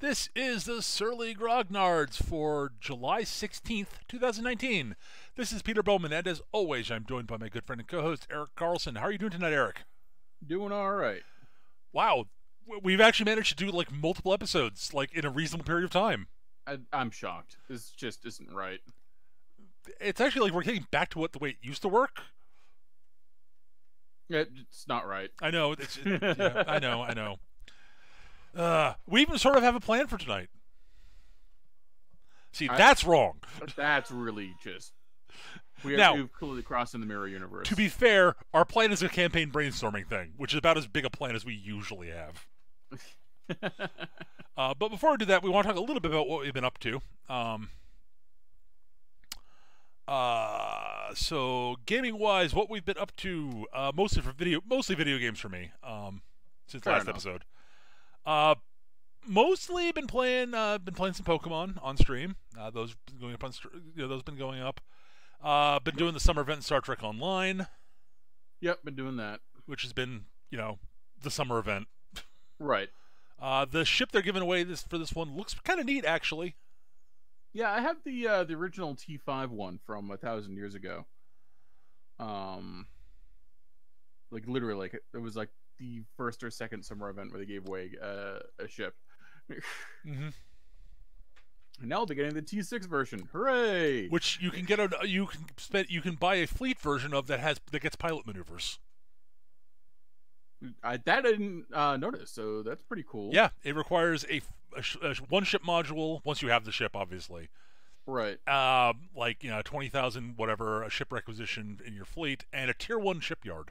This is the Surly Grognards for July 16th, 2019. This is Peter Bowman, and as always, I'm joined by my good friend and co-host, Eric Carlson. How are you doing tonight, Eric? Doing all right. Wow, we've actually managed to do, like, multiple episodes, like, in a reasonable period of time. I'm shocked. This just isn't right. It's actually like we're getting back to the way it used to work. It's not right. I know, yeah, I know. We even sort of have a plan for tonight. See, that's wrong. That's really just... We've clearly crossed in the mirror universe. To be fair, our plan is a campaign brainstorming thing, which is about as big a plan as we usually have. But before we do that, we want to talk a little bit about what we've been up to. So gaming-wise, what we've been up to, mostly video games for me, since Fair last enough. episode. Mostly been playing some Pokemon on stream. Those been going up those been going up. Been doing the summer event in Star Trek Online. Yep, been doing that. Which has been, the summer event. Right. The ship they're giving away for this one looks kind of neat, actually. Yeah, I have the original T5 one from 1,000 years ago. Like literally, like it was like the first or second summer event where they gave away a ship. Mm-hmm. And now they're getting the T6 version. Hooray! Which you can get you can buy a fleet version of that gets pilot maneuvers. I didn't notice, so that's pretty cool. Yeah, it requires a one ship module once you have the ship, obviously. Right. 20,000 whatever a ship requisition in your fleet and a tier 1 shipyard.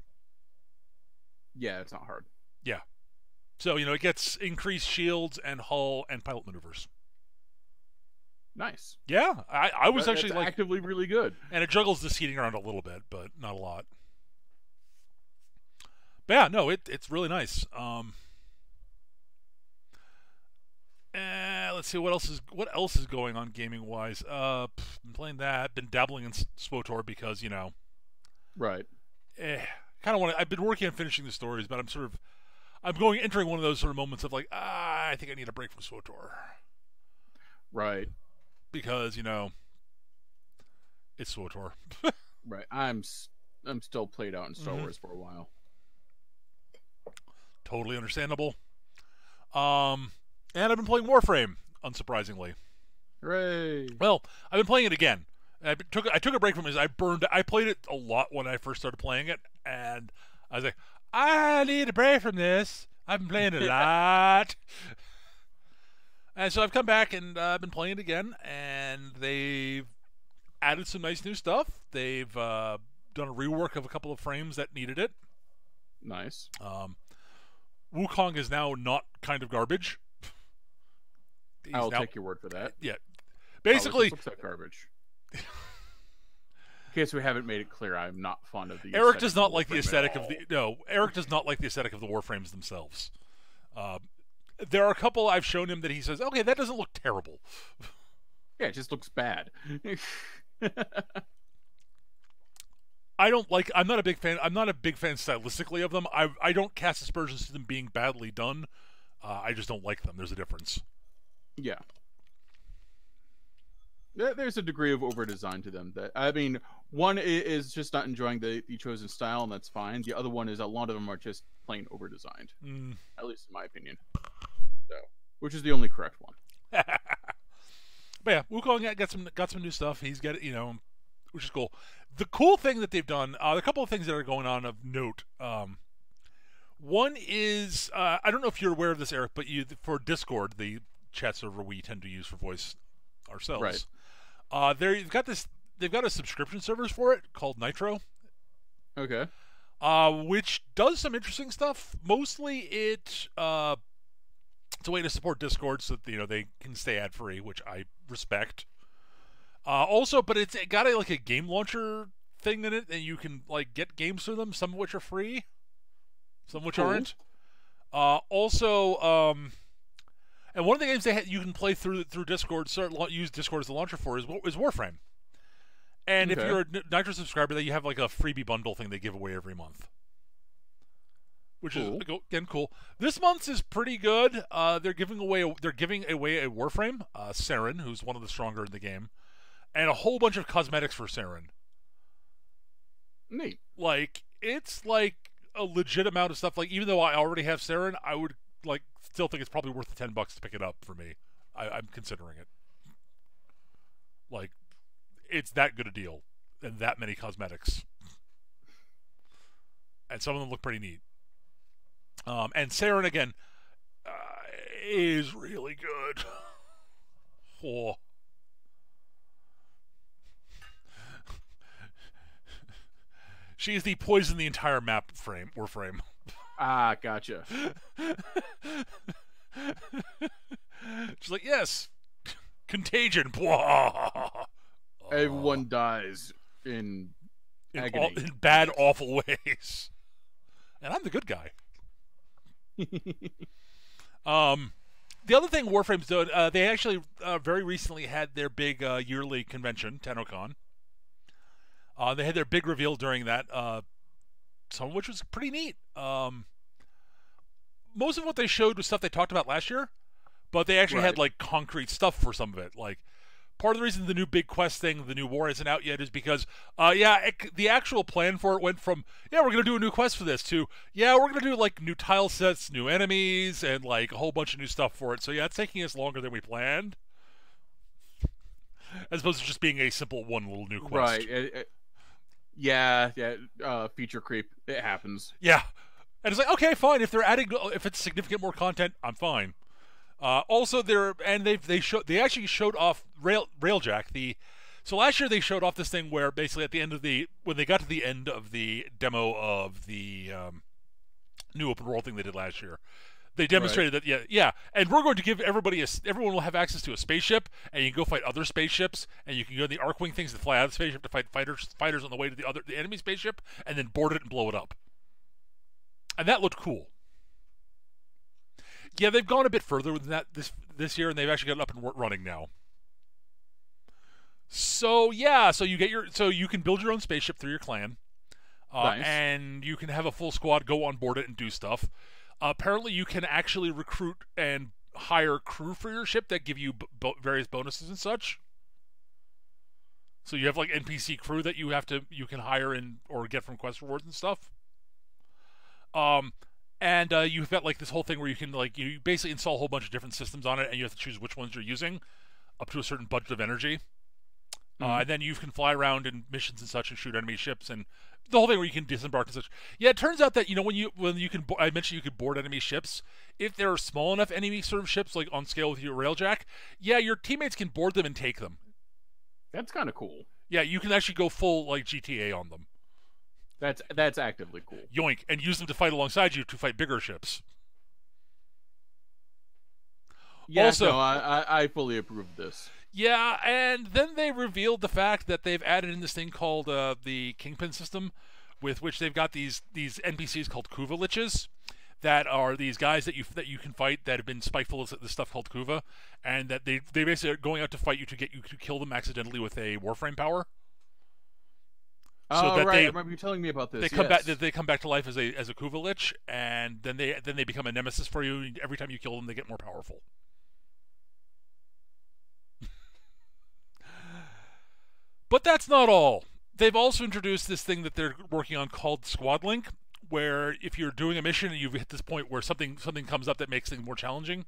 Yeah, it's not hard. Yeah. So, it gets increased shields and hull and pilot maneuvers. Nice. Yeah, I was actually that's actively really good. And it juggles the seating around a little bit, but not a lot. But yeah, no, it's really nice. Let's see what else is going on gaming wise. Been playing that. Been dabbling in SWTOR because Right. Kind of want to. I've been working on finishing the stories, but entering one of those sort of moments of like, I think I need a break from SWTOR. Right. Because it's SWTOR. Right. I'm still played out in Star Wars for a while. Totally understandable. And I've been playing Warframe, unsurprisingly. Hooray! Well, I've been playing it again. I took a break from it. I played it a lot when I first started playing it, and I was like, I need a break from this. I've been playing it a lot. And so I've come back and I've been playing it again, and they've added some nice new stuff. They've done a rework of a couple of frames that needed it. Nice. Wukong is now not kind of garbage. I'll take your word for that. Yeah. Basically, looks like garbage. In case we haven't made it clear, I'm not fond of the Eric does not like the aesthetic of Eric does not like the aesthetic of the Warframes themselves. There are a couple I've shown him that he says, okay, that doesn't look terrible. Yeah, it just looks bad. I'm not a big fan stylistically of them. I don't cast aspersions to them being badly done. I just don't like them. There's a difference. Yeah. There's a degree of over-design to them. One is just not enjoying the chosen style, and that's fine. The other one is a lot of them are just plain over-designed. At least in my opinion. So, which is the only correct one. But yeah, Wukong got some new stuff. He's got which is cool. The cool thing that they've done, a couple of things that are going on of note. One is I don't know if you're aware of this, Eric, but for Discord, the chat server we tend to use for voice ourselves. Right. They've got a subscription service for it called Nitro. Okay. Which does some interesting stuff. Mostly it's a way to support Discord so that they can stay ad free, which I respect. Also, but it's got a game launcher thing in it, and you can get games through them. Some of which are free, some of which aren't. And one of the games you can play through Discord, use Discord as the launcher for, is Warframe. And if you're a Nitro subscriber, you have a freebie bundle thing they give away every month. which Cool. is again cool. This month's is pretty good. They're giving away a Warframe, Saren, who's one of the stronger in the game, and a whole bunch of cosmetics for Saren. Neat. Like, it's like a legit amount of stuff. Like, even though I already have Saren, I would like still think it's probably worth the $10 to pick it up for me. I'm considering it. Like, it's that good a deal, and that many cosmetics, and some of them look pretty neat. And Saren again is really good. Oh. She is the poison the entire map frame Warframe. Ah, gotcha. She's like, yes, contagion. Everyone dies in agony. In bad, awful ways. And I'm the good guy. The other thing Warframe's doing, they actually very recently had their big yearly convention, TennoCon. They had their big reveal during that, some of which was pretty neat. Most of what they showed was stuff they talked about last year, but they actually had like concrete stuff for some of it. Like, part of the reason the new big quest thing, the new war, isn't out yet is because, the actual plan for it went from, we're going to do a new quest for this to, we're going to do like new tile sets, new enemies, and like a whole bunch of new stuff for it. So it's taking us longer than we planned, as opposed to just being a simple one little new quest. Right. Feature creep. It happens. Yeah. And it's like, okay, fine. If they're adding, if it's significant more content, I'm fine. Also, they actually showed off Railjack. So last year they showed off this thing where basically at the end of when they got to the end of the demo of the new open world thing they did last year, they demonstrated that and we're going to give everyone will have access to a spaceship, and you can go fight other spaceships, and you can go in the Arcwing things that fly out of the spaceship to fight fighters on the way to the enemy spaceship, and then board it and blow it up. And that looked cool. Yeah, they've gone a bit further than that this year, and they've actually got it up and running now. So you can build your own spaceship through your clan, nice. and you can have a full squad go on board it and do stuff. Apparently, you can actually recruit and hire crew for your ship that give you various bonuses and such. So you have like NPC crew that you can hire or get from quest rewards and stuff. And you've got like this whole thing where you can you basically install a whole bunch of different systems on it, and you have to choose which ones you're using up to a certain budget of energy. And then you can fly around in missions and such and shoot enemy ships, and the whole thing where you can disembark and such. Yeah, it turns out that I mentioned you could board enemy ships. If there are small enough enemy sort of ships, like on scale with your Railjack, your teammates can board them and take them. That's kind of cool. Yeah, you can actually go full like GTA on them. That's actively cool. Yoink, and use them to fight alongside you to fight bigger ships. Yeah, also, no, I fully approve of this. Yeah, and then they revealed the fact that they've added in this thing called the Kingpin system, with which they've got these NPCs called Kuva Liches, that are these guys that you can fight that have been spiteful of this stuff called Kuva, and that they basically are going out to fight you to get you to kill them accidentally with a Warframe power. I remember you telling me about this. They come back to life as a Kuva Lich, and then they become a nemesis for you. Every time you kill them, they get more powerful. But that's not all. They've also introduced this thing that they're working on called Squad Link, where if you're doing a mission and you've hit this point where something comes up that makes things more challenging,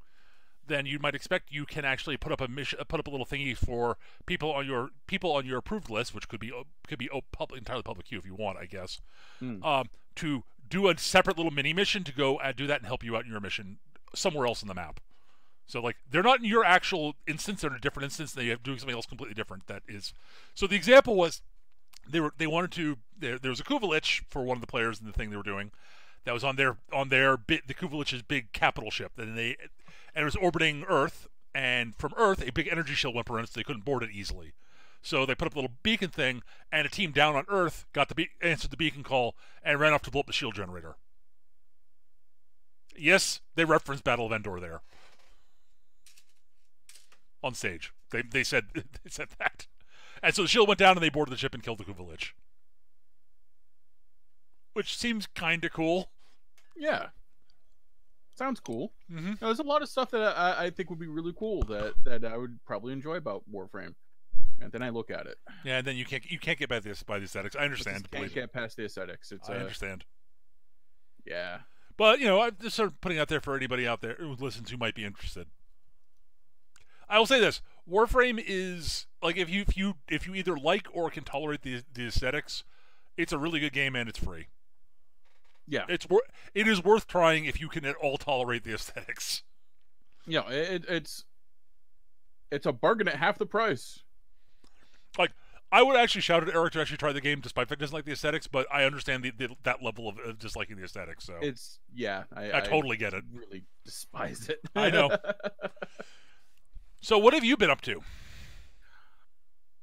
then you might expect you can actually put up a little thingy for people on your approved list, which could be entirely public queue if you want, I guess, to do a separate little mini mission to go do that and help you out in your mission somewhere else in the map. So like they're not in your actual instance; they're in a different instance. They are doing something else completely different. That is, so the example was they wanted to. There was a Kuva Lich for one of the players in the thing they were doing that was on the Kuva Lich's big capital ship, and it was orbiting Earth, and from Earth a big energy shield went around, so they couldn't board it easily. So they put up a little beacon thing, and a team down on Earth answered the beacon call and ran off to blow up the shield generator. Yes, they referenced Battle of Endor there. On stage, they said that, and so the shield went down and they boarded the ship and killed the Kuva Lich, which seems kind of cool. Yeah. Sounds cool. Mm-hmm. There's a lot of stuff that I think would be really cool that I would probably enjoy about Warframe. And then I look at it. Yeah, and then you can't get by the aesthetics. I understand. Can't get past the aesthetics. I understand. Yeah. But, I'm just sort of putting out there for anybody out there who listens who might be interested. I will say this: Warframe is like if you either like or can tolerate the aesthetics, it's a really good game and it's free. Yeah, it is worth trying if you can at all tolerate the aesthetics. Yeah, it's a bargain at half the price. Like, I would actually shout at Eric to actually try the game despite the fact he doesn't like the aesthetics, but I understand that level of disliking the aesthetics. So I totally get it. Really despise it. I know. So what have you been up to?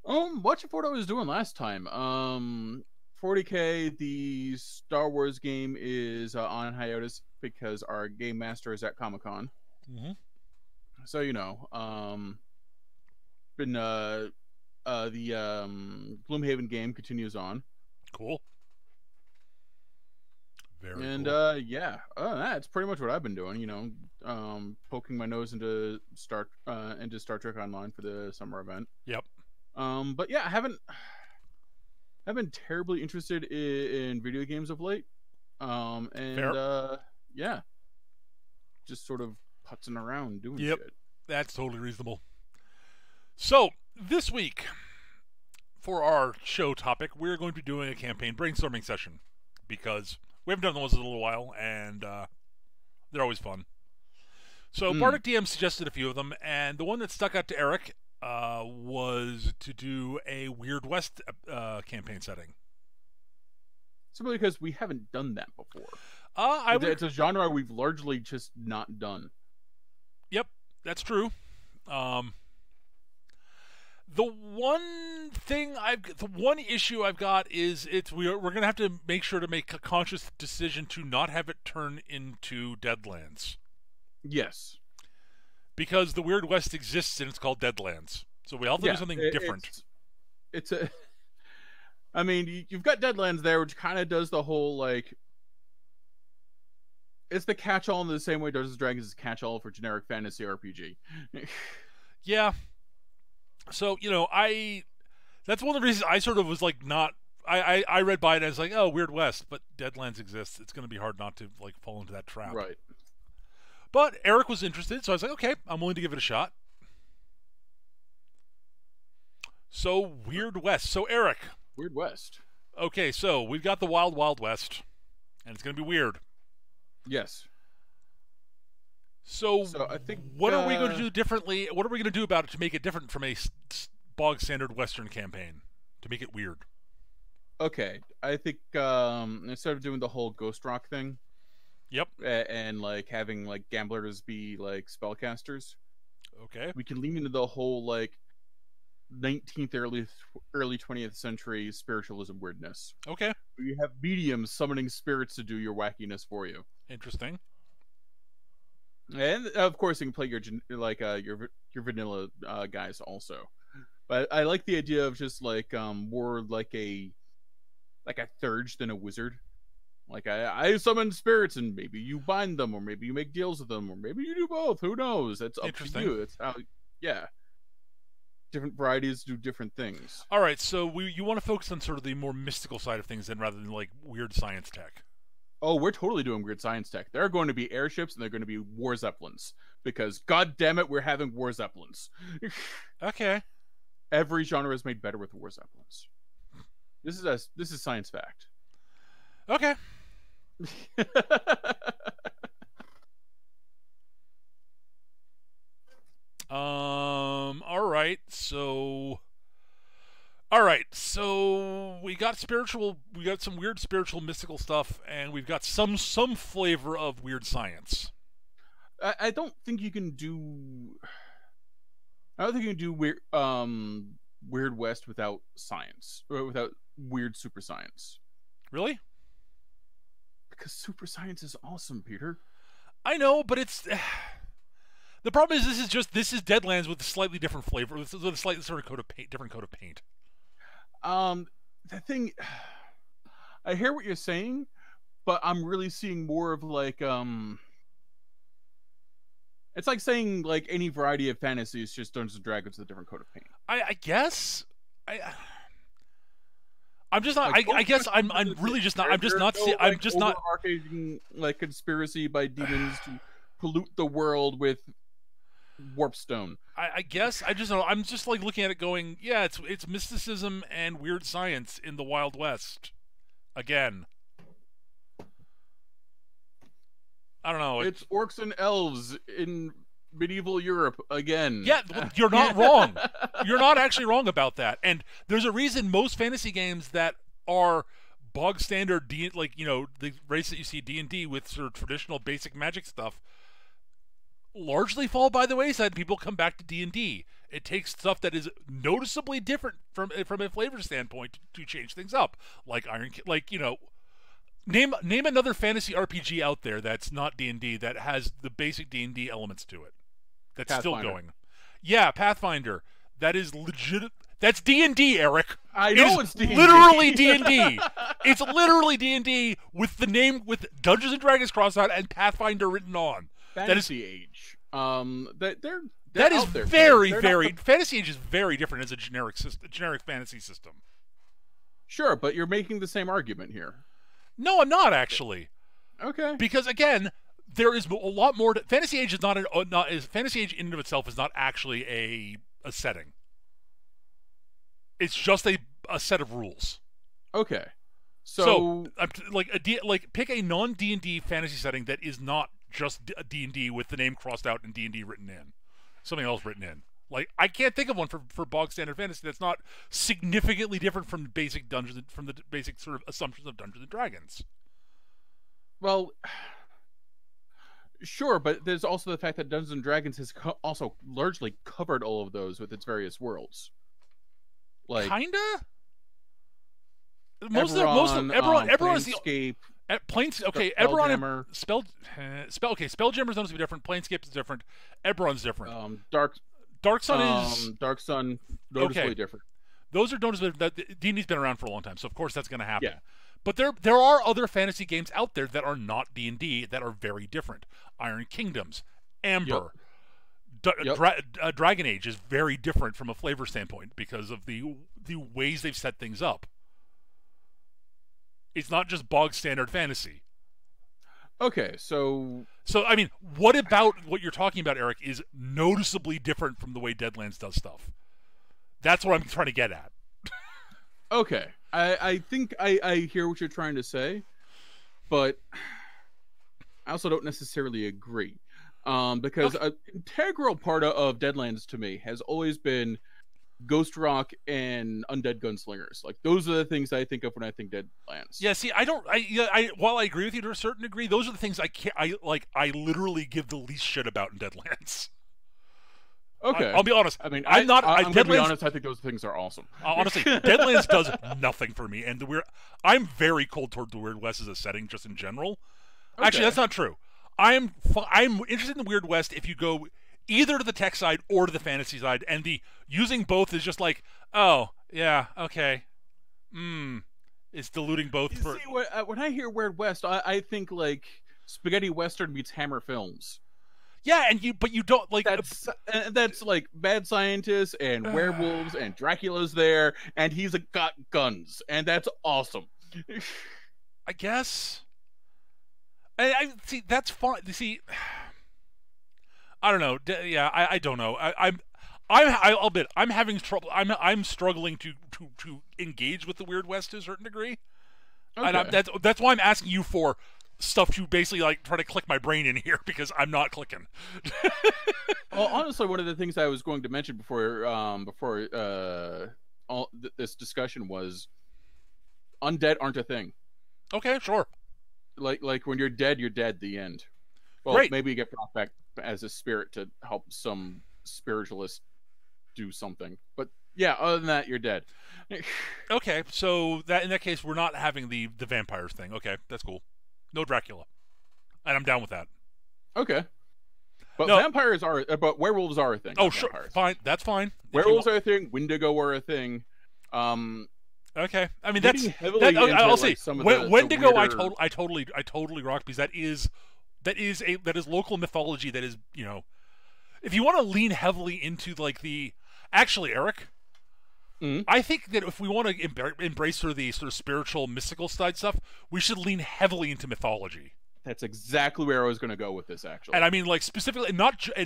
Watching for what I was doing last time. 40K, the Star Wars game is on hiatus because our game master is at Comic-Con. Mm-hmm. So been the Gloomhaven game continues on. Cool. Very cool. That's pretty much what I've been doing. Poking my nose into Star Trek Online for the summer event. Yep. But yeah, I haven't been terribly interested in video games of late. Just sort of putzing around doing shit. That's totally reasonable. So this week, for our show topic, we're going to be doing a campaign brainstorming session because we haven't done those in a little while, and they're always fun. So Bardic DM suggested a few of them, and the one that stuck out to Eric was to do a Weird West campaign setting. Simply because we haven't done that before. It's a genre we've largely just not done. Yep, that's true. The one issue I've got is we're going to have to make sure to make a conscious decision to not have it turn into Deadlands. Yes. Because the Weird West exists and it's called Deadlands. So we have to do something different. I mean, you've got Deadlands there, which kind of does the whole, like, it's the catch-all in the same way Dungeons & Dragons is catch-all for generic fantasy RPG. Yeah. So, that's one of the reasons I sort of was like I read by it as like, oh, Weird West, but Deadlands exists. It's going to be hard not to like fall into that trap. Right. But Eric was interested, so I was like, okay, I'm willing to give it a shot. So, Weird West. So, Eric. Weird West. Okay, so we've got the Wild Wild West, and it's going to be weird. Yes. So I think what are we going to do differently? What are we going to do about it to make it different from a bog standard Western campaign? To make it weird. Okay, I think instead of doing the whole Ghost Rock thing, yep, and like having like gamblers be like spellcasters, okay, we can lean into the whole like 19th early 20th century spiritualism weirdness. Okay, you have mediums summoning spirits to do your wackiness for you. Interesting. And of course, you can play your vanilla guys also. But I like the idea of just like more like a Thurge than a wizard. Like I summon spirits, and maybe you bind them, or maybe you make deals with them, or maybe you do both. Who knows? It's up to you. It's how, different varieties do different things. All right, so you want to focus on sort of the more mystical side of things, then, rather than like weird science tech. Oh, we're totally doing weird science tech. There are going to be airships, and they're going to be war zeppelins. Because, god damn it, we're having war zeppelins. Okay. Every genre is made better with war zeppelins. This is science fact. Okay. All right. So we got some weird spiritual mystical stuff, and we've got some flavor of weird science. I don't think you can do Weird West without science, or without weird super science. Really? Because super science is awesome, Peter. I know, but it's the problem is this is Deadlands with a slightly different flavor, with a slightly sort of different coat of paint. The thing, I hear what you're saying, but I'm really seeing more of like it's like saying like any variety of fantasy is just Dungeons and Dragons with a different coat of paint. I guess I'm just not. Like, I guess I'm really just not. I'm just not. No, I'm like, just not. overarching like conspiracy by demons to pollute the world with warpstone. I guess I just don't know. I'm just like looking at it, going, yeah, it's mysticism and weird science in the Wild West. Again, I don't know. It's orcs and elves in medieval Europe again. Yeah, you're not wrong. You're not actually wrong about that. And there's a reason most fantasy games that are bog standard, like, you know, the race that you see D&D with sort of traditional basic magic stuff, largely fall by the wayside. People come back to D&D. It takes stuff that is noticeably different from a flavor standpoint to change things up. Like like, you know, name another fantasy RPG out there that's not D&D that has the basic D&D elements to it. That's Pathfinder. Still going. Yeah, Pathfinder. That is legit. That's D&D, Eric. I know it's D&D. Literally D&D. It's literally D&D with the name, with Dungeons and Dragons crossed out and Pathfinder written on. Fantasy Age. They're that is out there. very, They're very. Fantasy Age is very different as a generic fantasy system. Sure, but you're making the same argument here. No, I'm not actually. Okay. Because again, there is a lot more. Fantasy Age is Fantasy Age in and of itself is not actually a setting. It's just a set of rules. Okay. So pick a non D&D fantasy setting that is not just a D&D with the name crossed out and D&D written in, something else written in. Like, I can't think of one for bog standard fantasy that's not significantly different from the basic basic sort of assumptions of Dungeons and Dragons. Well, sure, but there's also the fact that Dungeons and Dragons has also largely covered all of those with its various worlds. Like, kinda. Eberron is the Eberron Spelljammer's noticeably different. Planescape is different. Eberron's different. Dark Sun is Dark Sun noticeably different. Those are noticeably that D&D's been around for a long time, so of course that's going to happen. Yeah. But there are other fantasy games out there that are not D&D that are very different. Iron Kingdoms, Amber, Dragon Age is very different from a flavor standpoint because of the ways they've set things up. It's not just bog standard fantasy. Okay, so I mean, what about what you're talking about, Eric, is noticeably different from the way Deadlands does stuff? That's what I'm trying to get at. Okay, I think I hear what you're trying to say, but I also don't necessarily agree. Because an integral part of Deadlands to me has always been Ghost Rock and Undead Gunslingers. Like, those are the things I think of when I think Deadlands. Yeah, see, while I agree with you to a certain degree, those are the things I literally give the least shit about in Deadlands. Okay. I'll be honest. I mean, I'm gonna be honest, I think those things are awesome. Honestly, Deadlands does nothing for me, and I'm very cold toward the Weird West as a setting, just in general. Okay. Actually, that's not true. I'm interested in the Weird West if you go either to the tech side or to the fantasy side, and the using both is just like, oh yeah, okay, it's diluting both. See, when I hear Weird West, I think like spaghetti western meets Hammer Films. Yeah, but you don't like that's like mad scientists and werewolves and Dracula's there, and he's got guns, and that's awesome. I guess. I see. That's fine. See, I don't know. Yeah, I don't know. I'll admit I'm having trouble. I'm struggling to engage with the Weird West to a certain degree, and that's why I'm asking you for stuff to basically like try to click my brain in here because I'm not clicking. Well, honestly, one of the things I was going to mention before this discussion was undead aren't a thing. Okay, sure. Like when you're dead, the end. Well, Great. Maybe you get brought back as a spirit to help some spiritualist do something. But yeah, other than that, you're dead. Okay, so in that case, we're not having the vampires thing. Okay, that's cool. No Dracula, and I'm down with that. Okay, but but werewolves are a thing. Oh, sure, fine. That's fine. Werewolves are a thing. Wendigo are a thing. Okay, I mean Getting that's heavily that. I'll into, say like, some of the Wendigo. weirder... I totally rock because that is local mythology. That is, you know, if you want to lean heavily into like the actually Eric. I think that if we want to embrace sort of the sort of spiritual, mystical side stuff, we should lean heavily into mythology. That's exactly where I was going to go with this, actually. And I mean, like specifically, and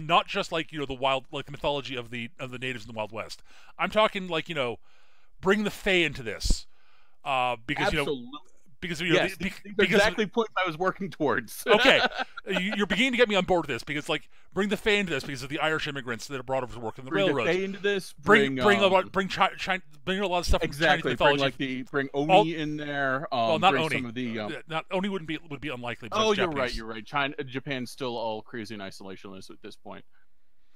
not just like, you know, the wild, like the mythology of the natives in the Wild West. I'm talking like, you know, bring the Fae into this, because Absolutely. you know. Because you know, yes, exactly the point I was working towards. Okay, you're beginning to get me on board with this because, like, bring the Fae into this because of the Irish immigrants that are brought over to work in the railroads. Bring the Fae into this. Bring a lot of stuff from Chinese mythology. Bring Oni in there. Well, not Oni. Some of the, not Oni would be unlikely. Oh, you're right. You're right. Japan's still all crazy and isolationist at this point.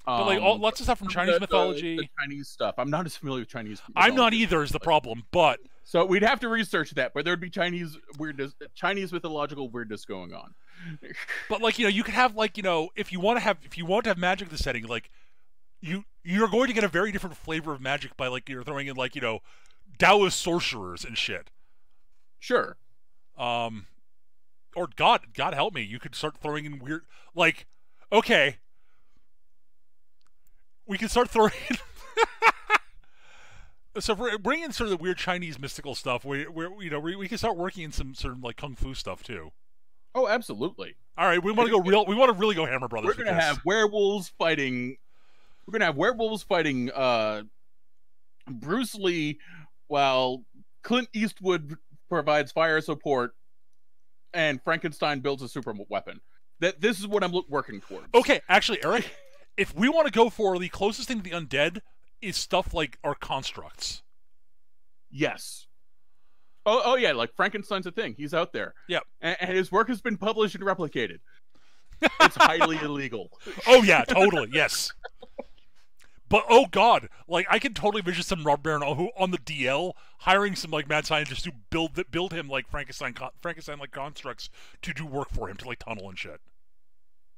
But like lots of stuff from Chinese mythology. The Chinese stuff. I'm not as familiar with Chinese mythology. I'm not either. Is the problem, but. So we'd have to research that, but there'd be Chinese mythological weirdness going on. But like, you know, you could have like, you know, if you want to have magic in the setting, like you're going to get a very different flavor of magic by like you're throwing in like, you know, Taoist sorcerers and shit. Sure. Or God help me, you could start throwing in weird, like, okay, we can start throwing in so if we're bringing in sort of the weird Chinese mystical stuff, we can start working in some sort of like kung fu stuff too. Oh, absolutely. All right, we want to go real. We want to really go Hammer Brothers. We're gonna have werewolves fighting. We're gonna have werewolves fighting Bruce Lee, while Clint Eastwood provides fire support, and Frankenstein builds a super weapon. This is what I'm working towards. Okay, actually, Eric, if we want to go for the closest thing to the undead. Is stuff like our constructs. Yes. Oh yeah, like Frankenstein's a thing. He's out there. Yep. And his work has been published and replicated. It's highly illegal. Oh yeah, totally. Yes. But oh god, like I can totally envision some Rob Baron who on the DL hiring some like mad scientists to build him like Frankenstein like constructs to do work for him to like tunnel and shit.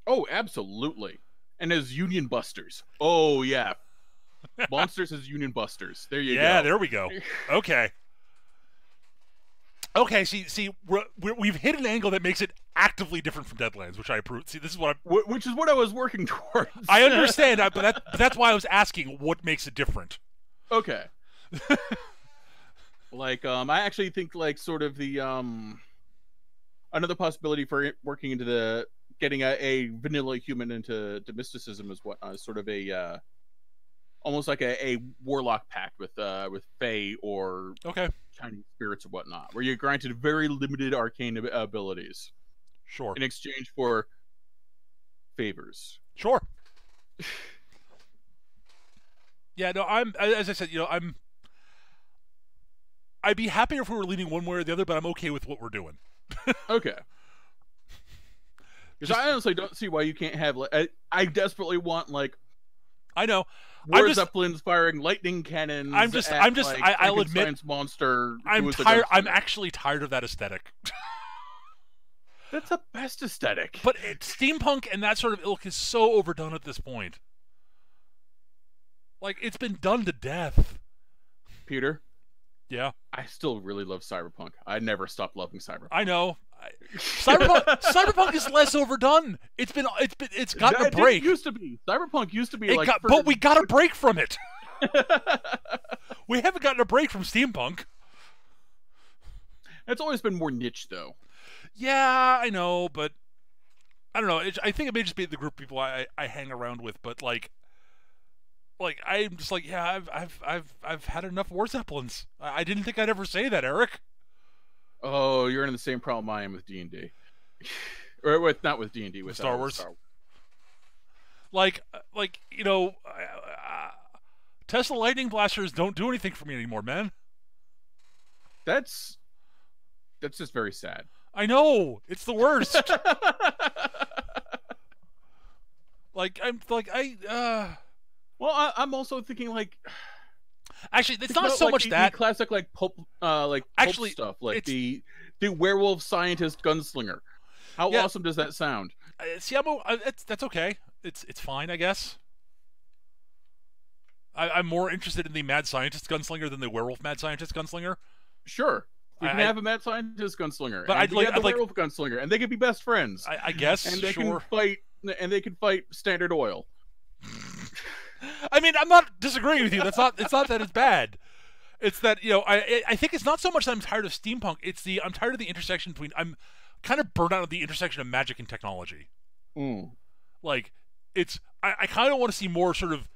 Oh, absolutely. And as Union Busters. Oh yeah. Monsters as Union Busters. There you go. Yeah, there we go. Okay. Okay, see, we've hit an angle that makes it actively different from Deadlands, which I approve. See, this is which is what I was working towards. I understand, but that's why I was asking what makes it different. Okay. Like, I actually think like sort of the another possibility for working into getting a vanilla human into mysticism is what sort of a almost like a warlock pact with Fae or Chinese spirits or whatnot, where you're granted very limited arcane abilities. Sure. In exchange for favors. Sure. Yeah, no, as I said, you know, I'd be happier if we were leaning one way or the other, but I'm okay with what we're doing. Okay. Because I honestly don't see why you can't have like I desperately want like I know. War Zeppelins firing lightning cannons. I'll admit, monster. I'm tired. I'm actually tired of that aesthetic. That's the best aesthetic. But steampunk and that sort of ilk is so overdone at this point. Like it's been done to death. Peter. Yeah. I still really love cyberpunk. I never stopped loving cyberpunk. I know. Cyberpunk is less overdone. It's gotten a break. It used to be. Cyberpunk used to be but we got a break from it. We haven't gotten a break from steampunk. It's always been more niche, though. Yeah, I know, but I don't know. I think it may just be the group of people I hang around with, but like I'm just like, yeah, I've had enough War Zeppelins. I didn't think I'd ever say that, Eric. Oh, you're in the same problem I am with D&D. Or with not with D&D, with Star Wars. Like you know, Tesla lightning blasters don't do anything for me anymore, man. That's just very sad. I know, it's the worst. Well, I'm also thinking like. Actually, it's not so much that the classic like pulp stuff, like the werewolf scientist gunslinger. How awesome does that sound? See, that's okay. It's fine, I guess. I'm more interested in the mad scientist gunslinger than the werewolf mad scientist gunslinger. Sure. You can have a mad scientist gunslinger, but and I'd you like have the werewolf gunslinger, and they could be best friends. I guess, and they sure. can fight Standard Oil. I mean, I'm not disagreeing with you. It's not that it's bad. It's that, you know, I think it's not so much that I'm tired of steampunk. It's I'm tired of the intersection between. I'm kind of burnt out of the intersection of magic and technology. Like, I kind of want to see more sort of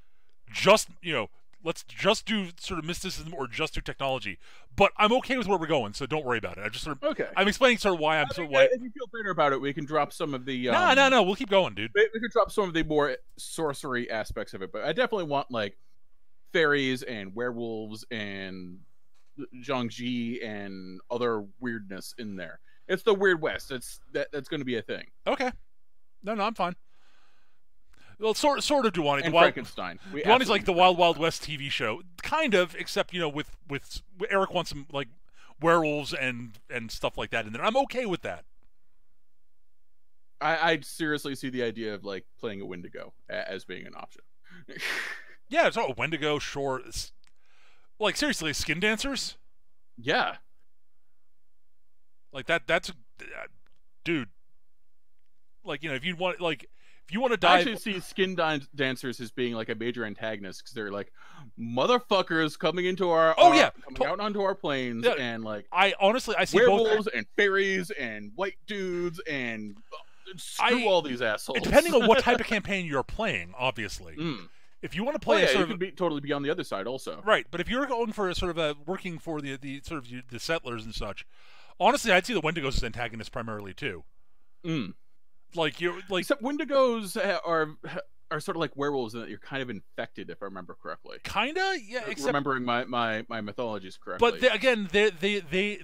just, you know, let's just do sort of mysticism or just do technology. But I'm okay with where we're going, so don't worry about it. I just sort of I'm explaining sort of why I'm sort of why. If you feel better about it, we can drop some of the. No, we'll keep going, dude. We could drop some of the more sorcery aspects of it, but I definitely want like fairies and werewolves and Zhangji and other weirdness in there. It's the Weird West. That's going to be a thing. Okay. No, I'm fine. Well, sort of Duwani. And Frankenstein. Duwani's like the Wild Wild West TV show, kind of, except, you know, with Eric wants some like werewolves and stuff like that in there. I'm okay with that. I seriously see the idea of like playing a Wendigo as being an option. Yeah, it's all Wendigo, sure. Like, seriously, skin dancers? Yeah. Like that's dude. Like, you know, if you want to dive, I actually see skin dancers as being like a major antagonist because they're like motherfuckers coming into our coming out onto our planes, and like I see werewolves and fairies and white dudes and screw all these assholes. Depending on what type of campaign you're playing, obviously. If you want to play you could totally be on the other side also. Right, but if you're going for a sort of a working for the sort of the settlers and such, honestly, I'd see the Wendigos as antagonists primarily too. Like, you're like, except Wendigos are sort of like werewolves in that you're kind of infected, if I remember correctly. Kinda, yeah. Except, remembering my mythologies correctly. But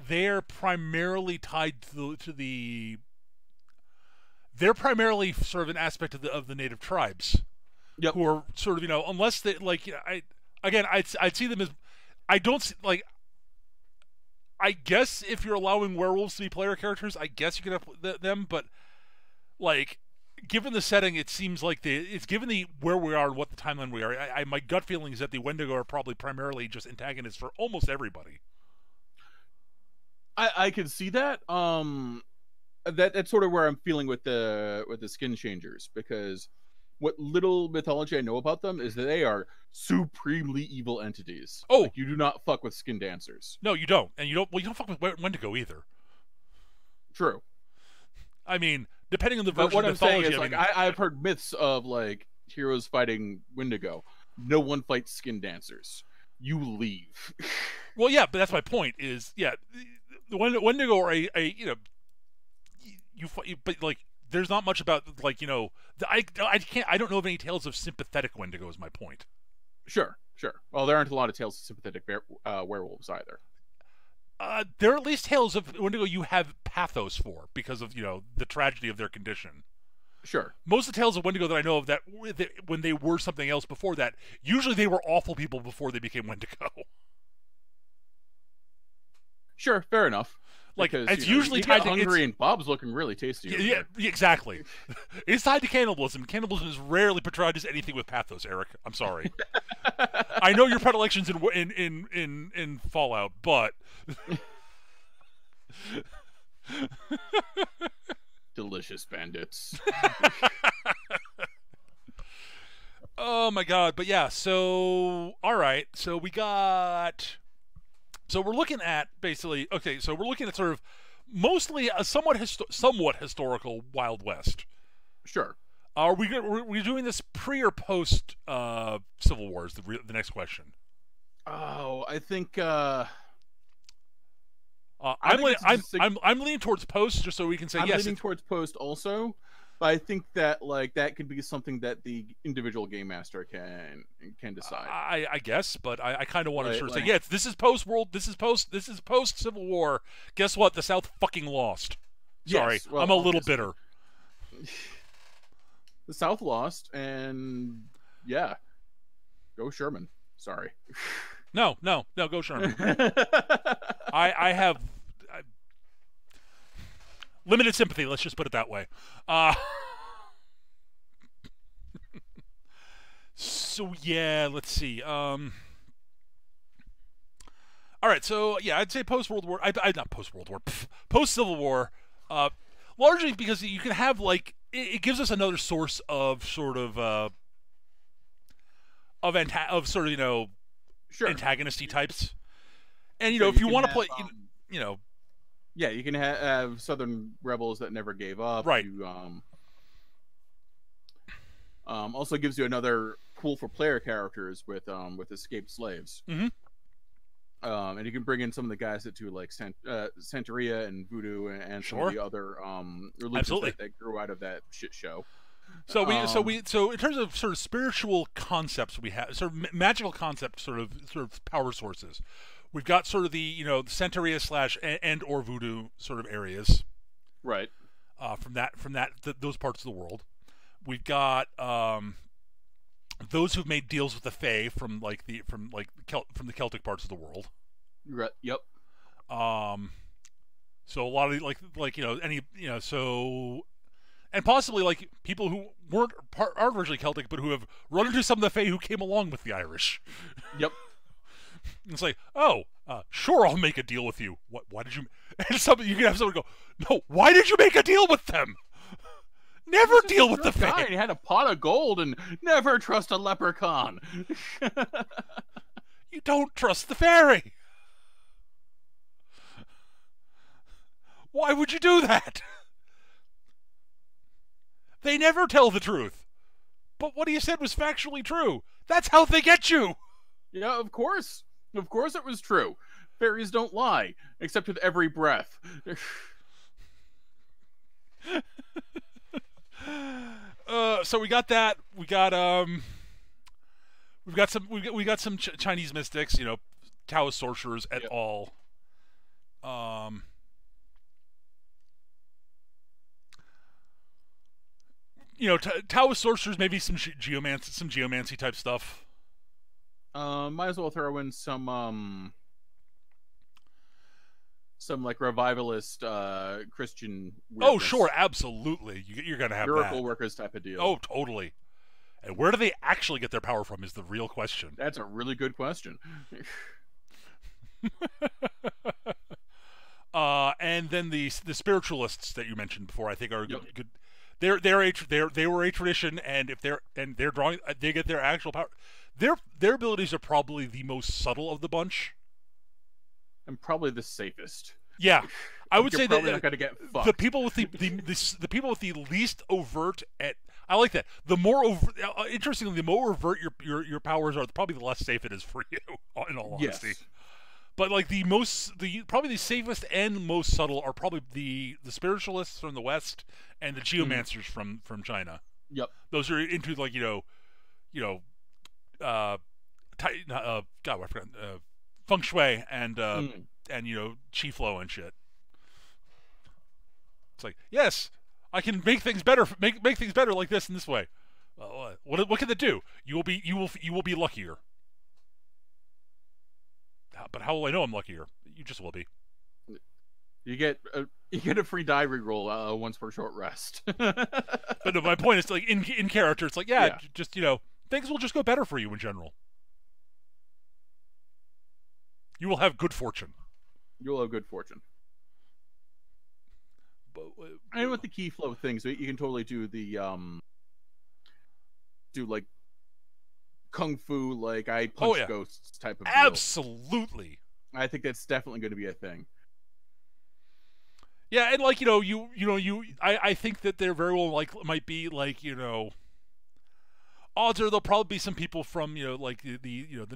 they're primarily tied to the. They're primarily sort of an aspect of the native tribes. Yep. Who are sort of, you know, unless they like, you know, I'd see them as, I don't see, like, I guess if you're allowing werewolves to be player characters, I guess you could have them, but like, given the setting, it seems like it's given the where we are and what the timeline we are. My gut feeling is that the Wendigo are probably primarily just antagonists for almost everybody. I can see that. That's sort of where I'm feeling with the skin changers, because what little mythology I know about them is that they are supremely evil entities. Oh, like, you do not fuck with skin dancers. No, you don't, and you don't fuck with Wendigo either. True. I mean, depending on the version what of mythology, I'm saying is, I've heard myths of like heroes fighting Wendigo. No one fights skin dancers. You leave. Well, yeah, but that's my point. Is the Wendigo are a you know, but like, there's not much about, like, you know, I don't know of any tales of sympathetic Wendigo is my point. Sure. Well, there aren't a lot of tales of sympathetic werewolves either. There are at least tales of Wendigo you have pathos for because of, you know, the tragedy of their condition. Sure. Most of the tales of Wendigo that I know of that when they were something else before that, usually they were awful people before they became Wendigo. Sure, fair enough. Like, because, it's usually tied to hungry, and Bob's looking really tasty. Yeah, exactly. It's tied to cannibalism. Cannibalism is rarely portrayed as anything with pathos, Eric. I'm sorry. I know your predilections in Fallout, but delicious bandits. Oh my god! But yeah, so all right, so we got. So we're looking at basically, okay, so we're looking at sort of mostly a somewhat historical Wild West. Sure. Are we doing this pre or post Civil War is the next question. Oh, I think I'm leaning towards post, just so we can say I'm yes. I'm leaning towards post also. But I think that like that could be something that the individual game master can decide. I guess, but I kind of want to sort of say, yeah, this is post world, this is post Civil War. Guess what? The South fucking lost. Sorry, yes, well, I'm a little bitter. The South lost, and yeah, go Sherman. Sorry. No, go Sherman. I have limited sympathy, let's just put it that way. So yeah, let's see. All All right, so yeah, I'd say post World War. I not post World War, post Civil War. Largely because you can have like it gives us another source of sort of sort of Sure. antagonisty types, and So if you can want to have, play, yeah, you can have Southern rebels that never gave up. Right. You, also gives you another pool for player characters with escaped slaves. Mm-hmm. And you can bring in some of the guys that do like Santeria and Voodoo and some Sure. of the other religions that grew out of that shit show. So so in terms of sort of spiritual concepts, we have sort of magical concepts, sort of power sources. We've got sort of the Santeria / and or Voodoo sort of areas, right? From those parts of the world. We've got those who've made deals with the Fae from the Celtic parts of the world. Right. Yep. So a lot of so, and possibly like people who aren't originally Celtic, but who have run into some of the Fae who came along with the Irish. Yep. It's like, sure, I'll make a deal with you. Why did you? And you can have someone go, no, why did you make a deal with them? Never deal with the Fae. He had a pot of gold and never trust a leprechaun. You don't trust the fairy. Why would you do that? They never tell the truth. But what he said was factually true. That's how they get you. Yeah, of course. Of course it was true. Fairies don't lie, except with every breath. So we got that. We got some Chinese mystics, Taoist sorcerers et al. Taoist sorcerers, maybe some geomancy type stuff. Might as well throw in some like revivalist Christian weirdness. Oh, sure, absolutely. You're gonna have miracle that. workers type of deal. Oh, totally. And where do they actually get their power from is the real question. That's a really good question. And then the spiritualists that you mentioned before, I think are good. They were a tradition, and they're drawing, they get their actual power. Their abilities are probably the most subtle of the bunch, and probably the safest. Yeah, I would say that not going to get fucked. The people with the people with the least overt I like that. The more interestingly, the more overt your powers are, probably the less safe it is for you. In all honesty. Yes. But like probably the safest and most subtle are probably the spiritualists from the West and the geomancers from China. Yep. Those are into like I forgot Fung Shui and Chi flow and shit. It's like, yes, I can make things better. Make things better like this and this way. What can it do? You will be luckier. But how will I know I'm luckier? You just will be. You get a free die reroll once per short rest. But no, my point is like in character, it's like just things will just go better for you in general. You will have good fortune. You'll have good fortune. And with the key flow things, you can totally do the like kung fu, like I punch ghosts type of deal. Absolutely. I think that's definitely going to be a thing. Yeah, and like I think that there very well might be like odds are there'll probably be some people from like the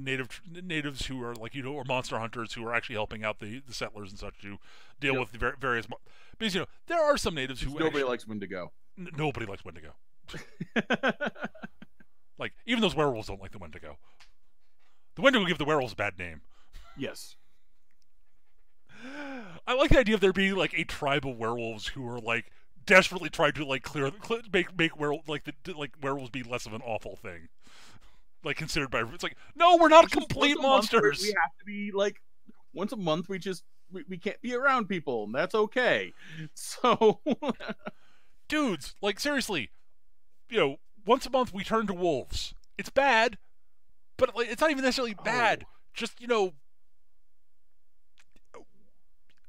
natives who are like or monster hunters who are actually helping out the settlers and such to deal with the various because there are some natives who nobody likes Wendigo. Nobody likes Wendigo. Like even those werewolves don't like the Wendigo. The Wendigo give the werewolves a bad name. Yes. I like the idea of there being like a tribe of werewolves who are like desperately trying to like make werewolves be less of an awful thing, like considered by it's like no, we're not complete monsters. We have to be like once a month. We can't be around people, and that's okay. So, dudes, like seriously, once a month we turn to wolves. It's bad, but like, it's not even necessarily bad. Just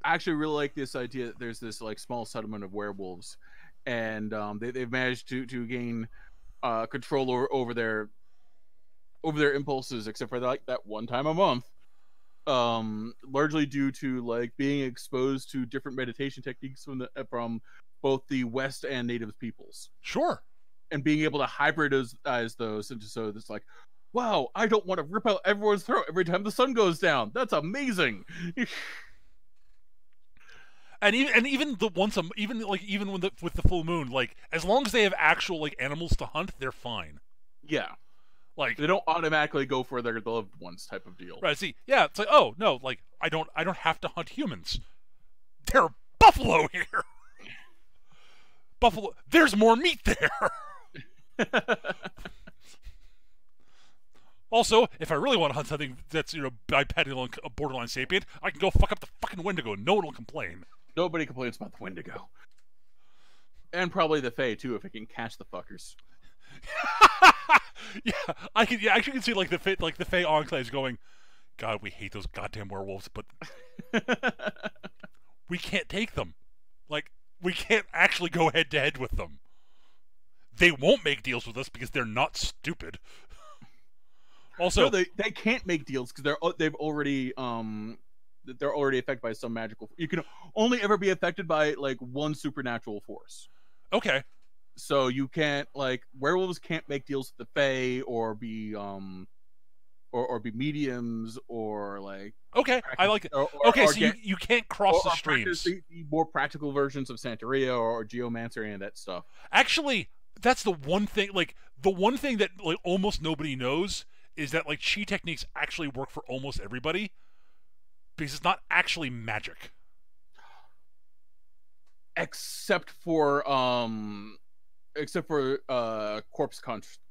I actually really like this idea that there's this like small settlement of werewolves, and they've managed to gain control over their impulses, except for like that one time a month, largely due to like being exposed to different meditation techniques from both the West and native peoples. Sure. And being able to hybridize those into, so it's like, wow, I don't want to rip out everyone's throat every time the sun goes down. That's amazing. And even the even with the full moon, like as long as they have actual like animals to hunt, they're fine. Yeah. Like they don't automatically go for their loved ones type of deal. Right, see, yeah, it's like, oh no, like I don't have to hunt humans. There are buffalo here. Buffalo, there's more meat there. Also, if I really want to hunt something that's, you know, bipedal and borderline sapient, I can go fuck up the fucking Wendigo and no one will complain. Nobody complains about the Wendigo. And probably the Fae too, if it can catch the fuckers. Yeah, I actually can see like the Fae enclaves going, God, we hate those goddamn werewolves, but we can't take them. Like, we can't actually go head to head with them. They won't make deals with us because they're not stupid. Also, no, they can't make deals because they're already affected by some magical. You can only ever be affected by like one supernatural force. Okay. So you can't, like, werewolves can't make deals with the Fae or be or be mediums or like. Okay, I like it. Okay, so you can't cross the streams. The more practical versions of Santeria or Geomancer and that stuff. Actually, that's the one thing. Like the one thing that like almost nobody knows is that like chi techniques actually work for almost everybody because it's not actually magic. Except for corpse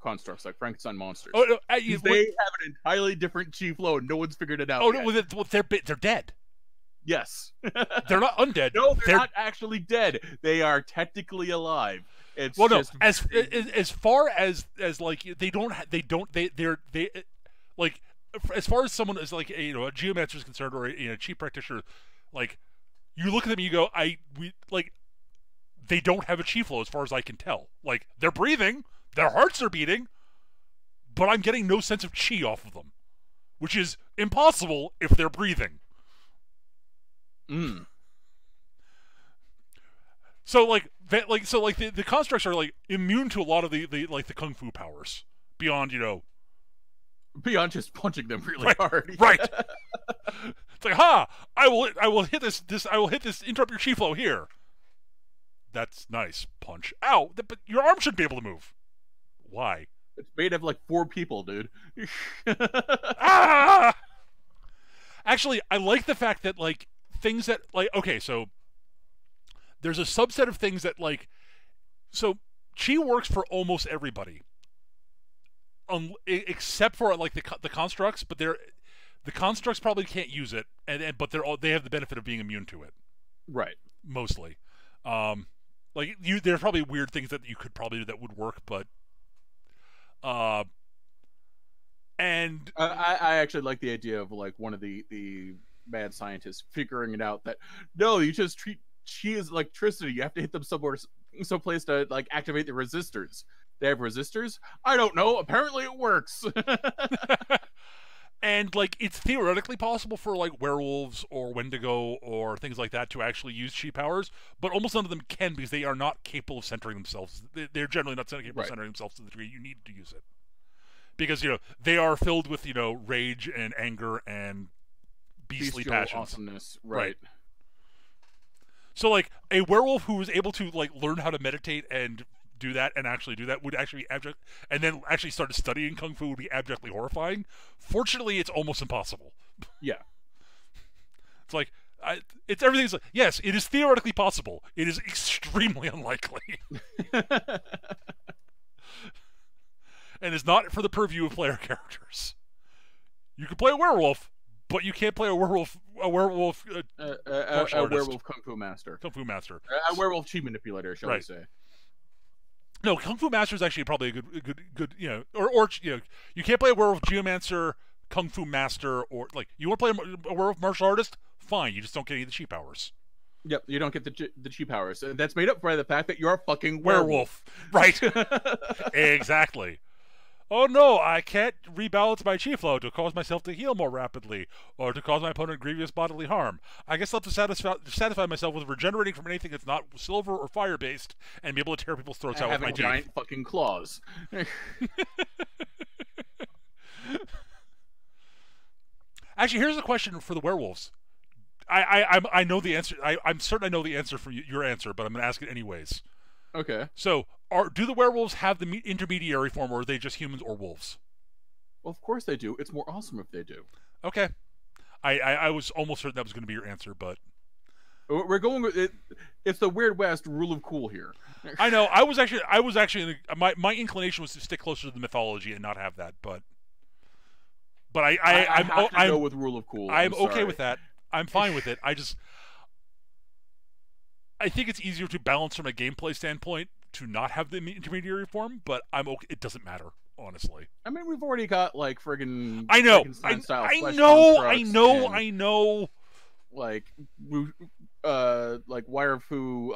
constructs like Frankenstein monsters. Oh no, they have an entirely different chi flow, and no one's figured it out. Oh no, they're dead. Yes, they're not undead. No, they're not actually dead. They are technically alive. It's as far as like they're like as far as someone is like a geomancer is concerned or a chi practitioner, like you look at them and you go, they don't have a chi flow as far as I can tell. Like, they're breathing, their hearts are beating, but I'm getting no sense of chi off of them, which is impossible if they're breathing. So the constructs are like immune to a lot of the kung fu powers beyond beyond just punching them really hard. Right. It's like, I will hit this interrupt your chi flow here. That's nice. Punch. Ow! But your arm shouldn't be able to move. Why? It's made of like 4 people, dude. Ah! Actually, I like the fact that like things that like so there's a subset of things that like so chi works for almost everybody, except for like the constructs. But the constructs probably can't use it, but they have the benefit of being immune to it. Right. Mostly. There's probably weird things that you could probably do that would work, but and I actually like the idea of like one of the mad scientists figuring it out that no, you just treat chi as electricity. You have to hit them someplace to like activate the resistors. They have resistors? I don't know. Apparently it works. And like it's theoretically possible for like werewolves or Wendigo or things like that to actually use chi powers, but almost none of them can because they are not capable of centering themselves. They're generally not capable of centering themselves to the degree you need to use it, because they are filled with rage and anger and beastly passions. Awesomeness, right? So like a werewolf who was able to like learn how to meditate and do that would actually be abject, and then actually started studying kung fu would be abjectly horrifying. Fortunately, it's almost impossible. Yeah. It's like everything's like, yes, it is theoretically possible. It is extremely unlikely. And it's not for the purview of player characters. You can play a werewolf, but you can't play a werewolf kung fu master. A werewolf chi manipulator, shall we say. No, Kung Fu Master is actually probably a good or you can't play a werewolf geomancer, Kung Fu Master, or like you want to play a werewolf martial artist, fine. You just don't get any of the chi powers. Yep, you don't get the chi powers. And that's made up by the fact that you're a fucking werewolf. Right. Exactly. Oh no, I can't rebalance my chi flow to cause myself to heal more rapidly, or to cause my opponent grievous bodily harm. I guess I'll have to satisfy myself with regenerating from anything that's not silver or fire-based, and be able to tear people's throats out with my giant teeth. Fucking claws. Actually, here's a question for the werewolves. I know the answer. I'm certain I know the answer for your answer, but I'm going to ask it anyways. Okay. So, do the werewolves have the intermediary form, or are they just humans or wolves? Well, of course they do. It's more awesome if they do. Okay. I was almost certain that was going to be your answer, but we're going with it. It's the Weird West rule of cool here. I know. I was actually my inclination was to stick closer to the mythology and not have that, but I'm go with rule of cool. I'm okay with that. I'm fine with it. I think it's easier to balance from a gameplay standpoint to not have the intermediary form, but I'm okay. It doesn't matter, honestly. I mean, we've already got like friggin' I know. I know. Like wire fu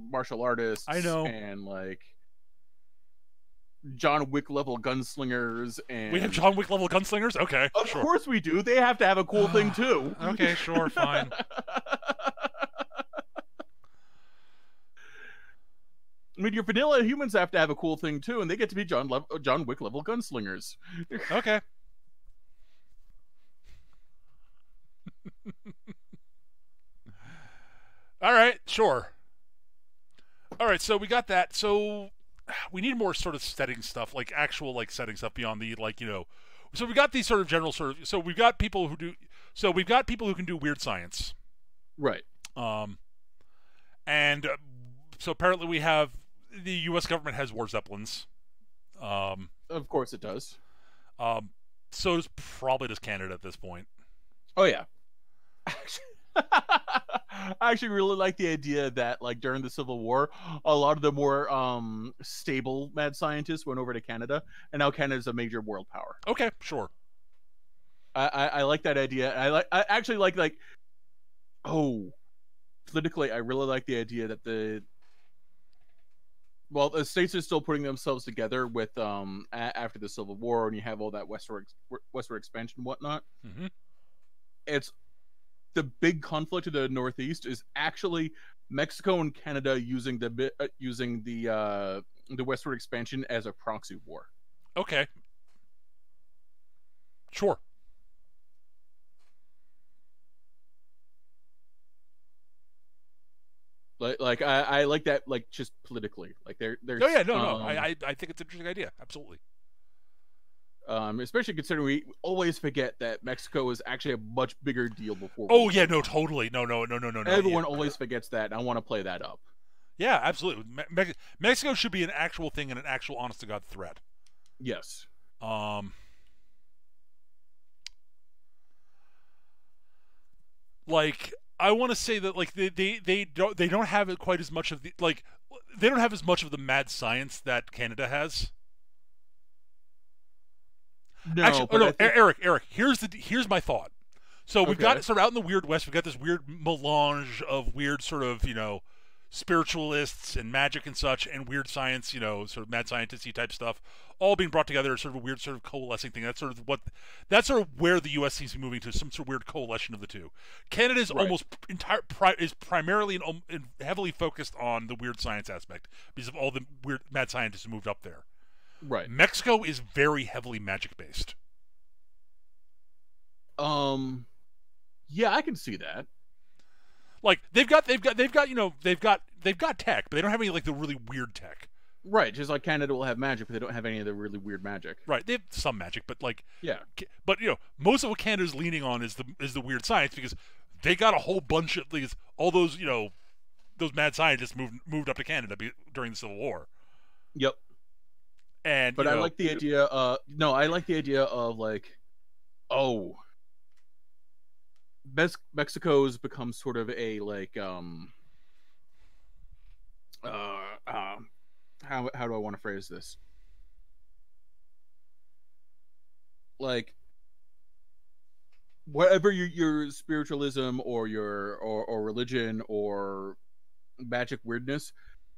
martial artists. I know. And like John Wick level gunslingers, and we have John Wick level gunslingers. Okay, of course we do. They have to have a cool thing too. Okay, sure, fine. I mean, your vanilla humans have to have a cool thing too, and they get to be John Wick level gunslingers. Okay. All right, sure. All right, so we got that. So we need more sort of setting stuff, like actual like setting stuff beyond the like, you know. So we got these sort of general sort of. So we've got people who do. So we've got people who can do weird science. Right. And so apparently we have the U.S. government has war zeppelins. Of course it does. So does Canada at this point. Oh yeah. I actually really like the idea that, like, during the Civil War, a lot of the more stable mad scientists went over to Canada, and now Canada's a major world power. Okay, sure. I like that idea. I actually like politically, I really like the idea that the states are still putting themselves together with after the Civil War, and you have all that westward expansion and whatnot. Mm-hmm. It's the big conflict of the Northeast is actually Mexico and Canada using the westward expansion as a proxy war. Okay. Sure. Like I like that, like, just politically, like there's oh yeah, no I think it's an interesting idea, absolutely. Especially considering we always forget that Mexico is actually a much bigger deal before. Oh yeah, no, totally, no. Everyone always forgets that, and I want to play that up. Yeah, absolutely. Mexico should be an actual thing and an actual honest to God threat. Yes. Like, I want to say that, like, they don't have quite as much of the, like, they don't have as much of the mad science that Canada has. No, actually, Eric, here's my thought. So we've got sort of out in the Weird West, we've got this weird melange of weird sort of, you know, spiritualists and magic and such, and weird science, you know, sort of mad scientisty type stuff, all being brought together as sort of a weird sort of coalescing thing. That's sort of where the U.S. seems to be moving to, some sort of weird coalition of the two. Canada is almost is primarily and heavily focused on the weird science aspect because of all the weird mad scientists who moved up there. Right. Mexico is very heavily magic based. Yeah, I can see that. Like they've got tech, but they don't have any like the really weird tech. Right, just like Canada will have magic, but they don't have any of the really weird magic. Right, they have some magic, but like but you know, most of what Canada's leaning on is the weird science because they got a whole bunch of these, all those, you know, those mad scientists moved up to Canada during the Civil War. Yep. And I like the idea. I like the idea of like, Mexico's become sort of a like how do I want to phrase this? Like whatever your spiritualism or your or religion or magic weirdness,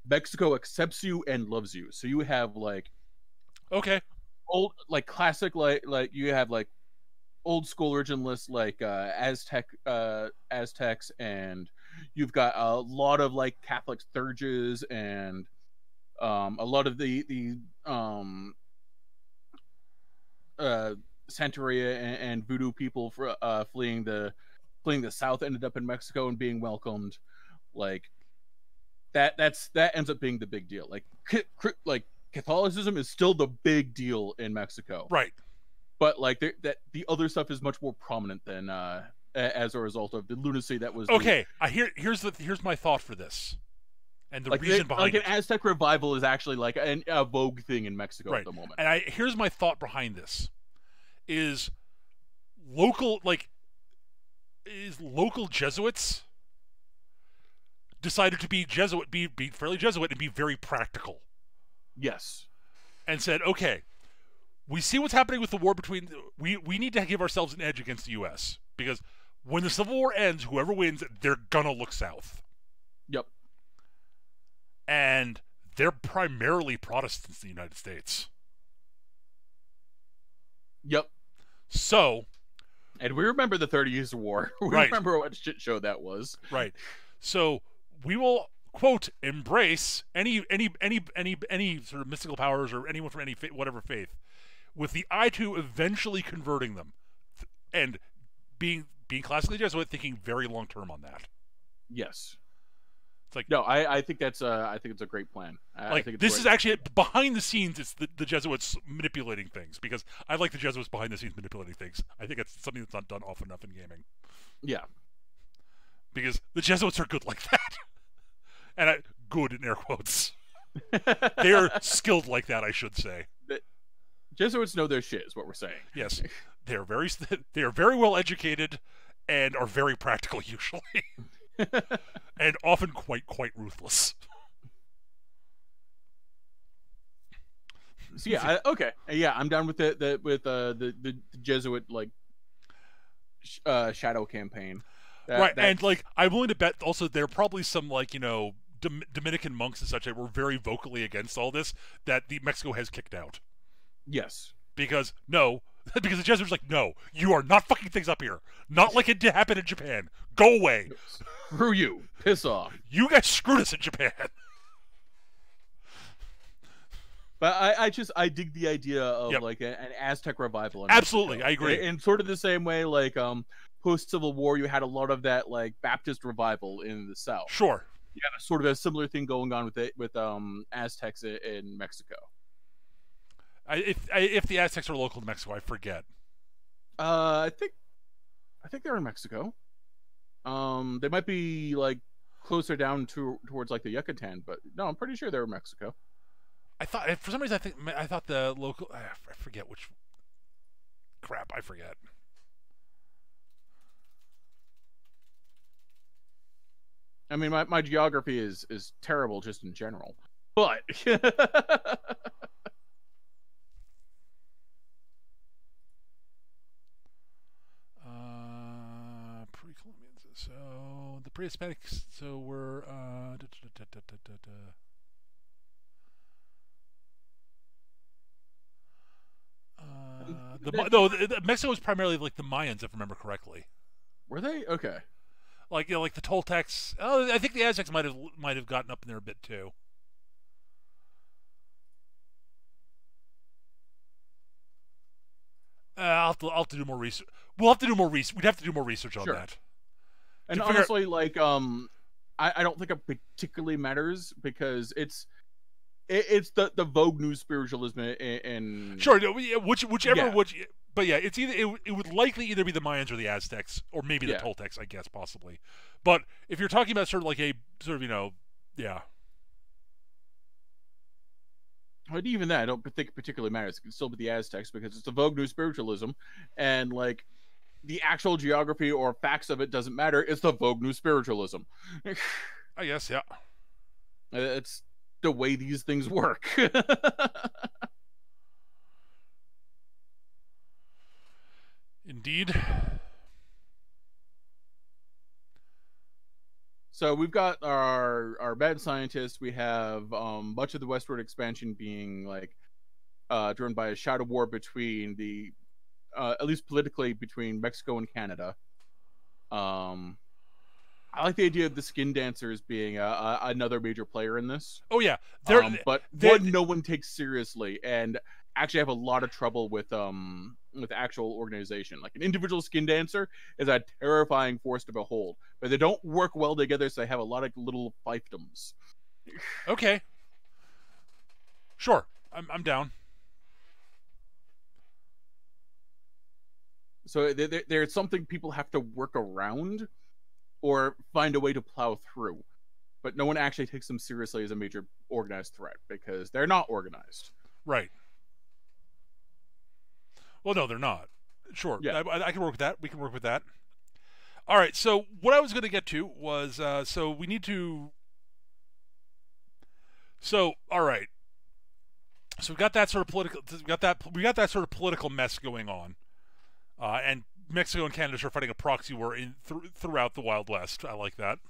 Mexico accepts you and loves you. So you have like Okay. old like classic like you have like old school originalists like Aztecs, and you've got a lot of like Catholic sturges and a lot of the Santeria and voodoo people for fleeing the south ended up in Mexico and being welcomed. Like that ends up being the big deal. Like Catholicism is still the big deal in Mexico, Right. but like the other stuff is much more prominent than as a result of the lunacy that was. Okay. Here's my thought for this, and the like reason behind like an Aztec revival is actually like a Vogue thing in Mexico right. at the moment. And here's my thought behind this: is local Jesuits decided to be fairly Jesuit and be very practical. Yes. And said, okay, we see what's happening with the war between... We need to give ourselves an edge against the U.S. Because when the Civil War ends, whoever wins, they're gonna look south. Yep. And they're primarily Protestants in the United States. Yep. So... And we remember the 30 Years' War. We right. remember what shit show that was. Right. So we will... quote, embrace any sort of mystical powers or anyone from any whatever faith, with the eye to eventually converting them, and being classically Jesuit, thinking very long term on that. Yes, it's like no, I think it's a great plan. I think this great. Is actually behind the scenes. It's the Jesuits manipulating things, because I like the Jesuits behind the scenes manipulating things. I think it's something that's not done often enough in gaming. Yeah, because the Jesuits are good like that. And good in air quotes. They're skilled like that, I should say. The Jesuits know their shit, is what we're saying. Yes, they are very well educated, and are very practical usually, and often quite ruthless. So yeah, okay, yeah, I'm down with the Jesuit like shadow campaign. And like I'm willing to bet also there are probably some like Dominican monks and such that were very vocally against all this that Mexico has kicked out. Yes. Because the Jesuits are like, no, you are not fucking things up here. Not like it did happen in Japan. Go away. Screw you. Piss off. You guys screwed us in Japan. But I dig the idea of like an Aztec revival. Absolutely, I agree. In sort of the same way, like post Civil War, you had a lot of that like Baptist revival in the South. Sure. You have sort of a similar thing going on with Aztecs in Mexico. If the Aztecs are local to Mexico, I forget. I think they're in Mexico. They might be like closer down towards like the Yucatan, but no, I'm pretty sure they're in Mexico. I thought for some reason I thought the local I forget which crap I forget. I mean, my geography is terrible just in general, but pre-Columbian. So the pre-Hispanics. So we're Mexico was primarily like the Mayans, if I remember correctly. Were they? Okay. Like like the Toltecs. Oh, I think the Aztecs might have gotten up in there a bit too. I'll have to do more research. We'll have to do more research. We'd have to do more research on that. And honestly, like I don't think it particularly matters because it's the Vogue New Spiritualism and sure, whichever. But yeah, it's either it would likely either be the Mayans or the Aztecs, or maybe the Toltecs, I guess, possibly. But if you're talking about sort of like a sort of But even that, I don't think it particularly matters. It can still be the Aztecs because it's the Vogue New Spiritualism, and like the actual geography or facts of it doesn't matter. It's the Vogue New Spiritualism. I guess, yeah. It's the way these things work. Indeed. So we've got our mad scientists. We have much of the westward expansion being like driven by a shadow war between the at least politically between Mexico and Canada. I like the idea of the skin dancers being another major player in this. Oh yeah, but one no one takes seriously, and actually have a lot of trouble with actual organization. Like an individual skin dancer is a terrifying force to behold, but they don't work well together, so they have a lot of little fiefdoms. Okay, sure, I'm down. So there's something people have to work around or find a way to plow through, but no one actually takes them seriously as a major organized threat because they're not organized. Right. Well, no, they're not. Sure. Yeah. I can work with that. We can work with that. All right. So what I was going to get to was, so we need to. So all right. So we got that sort of political. We got that sort of political mess going on, and Mexico and Canada are fighting a proxy war throughout the Wild West. I like that.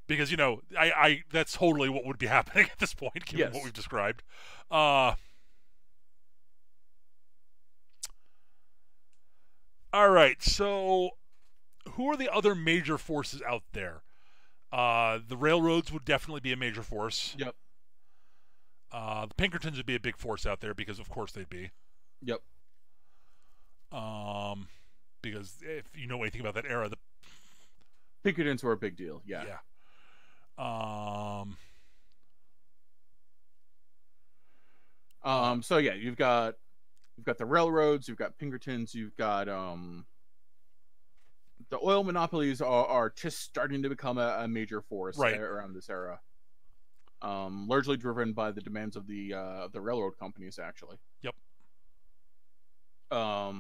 Because, you know, I that's totally what would be happening at this point, given what we've described. All right, so who are the other major forces out there? The railroads would definitely be a major force. Yep. The Pinkertons would be a big force out there because, of course, they'd be. Yep. Because if you know anything about that era, the Pinkertons were a big deal. Yeah. Yeah. So yeah, you've got the railroads, you've got Pinkertons, you've got the oil monopolies are just starting to become a major force around this era. Largely driven by the demands of the railroad companies, actually. Yep. I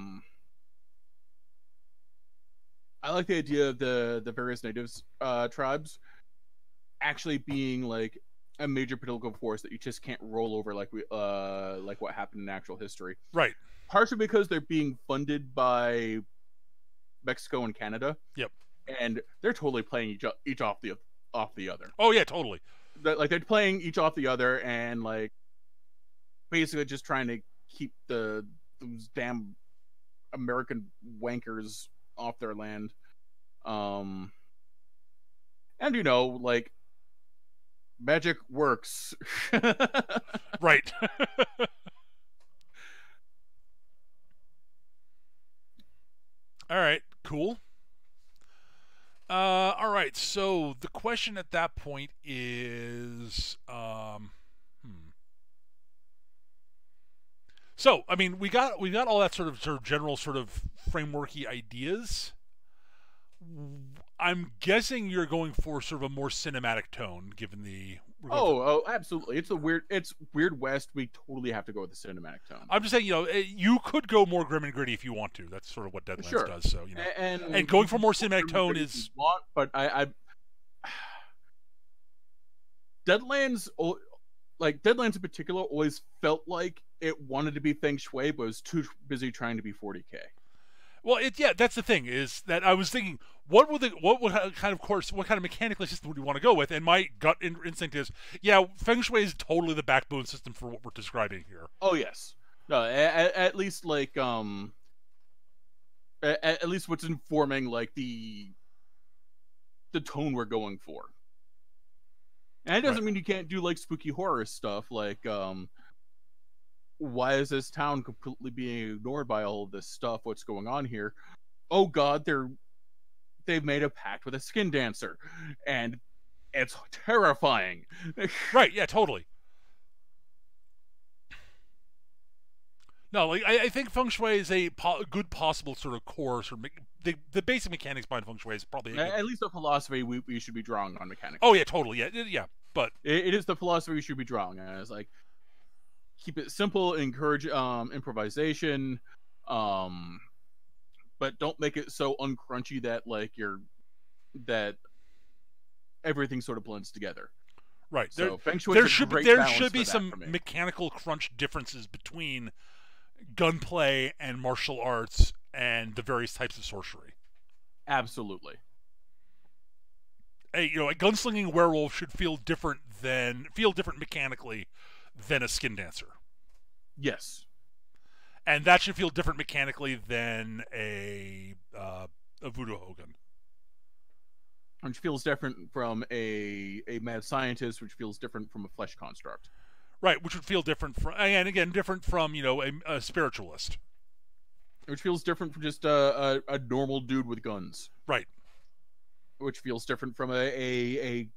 like the idea of the various natives tribes actually being like a major political force that you just can't roll over like what happened in actual history. Right. Partially because they're being funded by Mexico and Canada. Yep. And they're totally playing each off the other. Oh yeah, totally. They're playing each off the other and like basically just trying to keep those damn American wankers off their land. And you know, like magic works. Right. All right, cool. All right, so the question at that point is, So, I mean, we got all that sort of general sort of frameworky ideas. I'm guessing you're going for sort of a more cinematic tone, given the. Oh, absolutely! It's Weird West. We totally have to go with the cinematic tone. I'm just saying, you know, you could go more grim and gritty if you want to. That's sort of what Deadlands does. So, you know, and going for more cinematic tone is. But I Deadlands, like Deadlands in particular, always felt like it wanted to be Feng Shui, but was too busy trying to be 40K. Well, that's the thing, is that I was thinking, what kind of mechanical system would you want to go with? And my gut instinct is, yeah, Feng Shui is totally the backbone system for what we're describing here. Oh yes, no, at least like at least what's informing like the tone we're going for. And it doesn't mean you can't do like spooky horror stuff, like why is this town completely being ignored by all of this stuff? What's going on here? Oh God, they've made a pact with a skin dancer, and it's terrifying. Right? Yeah, totally. No, like I think Feng Shui is a good possible sort of core. Sort of the basic mechanics behind Feng Shui is probably at least the philosophy we should be drawing on mechanics. Oh yeah, totally. Yeah. But it is the philosophy we should be drawing on. It's like keep it simple, encourage improvisation, but don't make it so uncrunchy that like that everything sort of blends together. Right. So Feng Shui there should be some mechanical crunch differences between gunplay and martial arts and the various types of sorcery. Absolutely. a gunslinging werewolf should feel different mechanically than a skin dancer. Yes. And that should feel different mechanically than a voodoo hogan. Which feels different from a mad scientist, which feels different from a flesh construct. Right, which would feel different from, and again, different from, a spiritualist. Which feels different from just a normal dude with guns. Right. Which feels different from a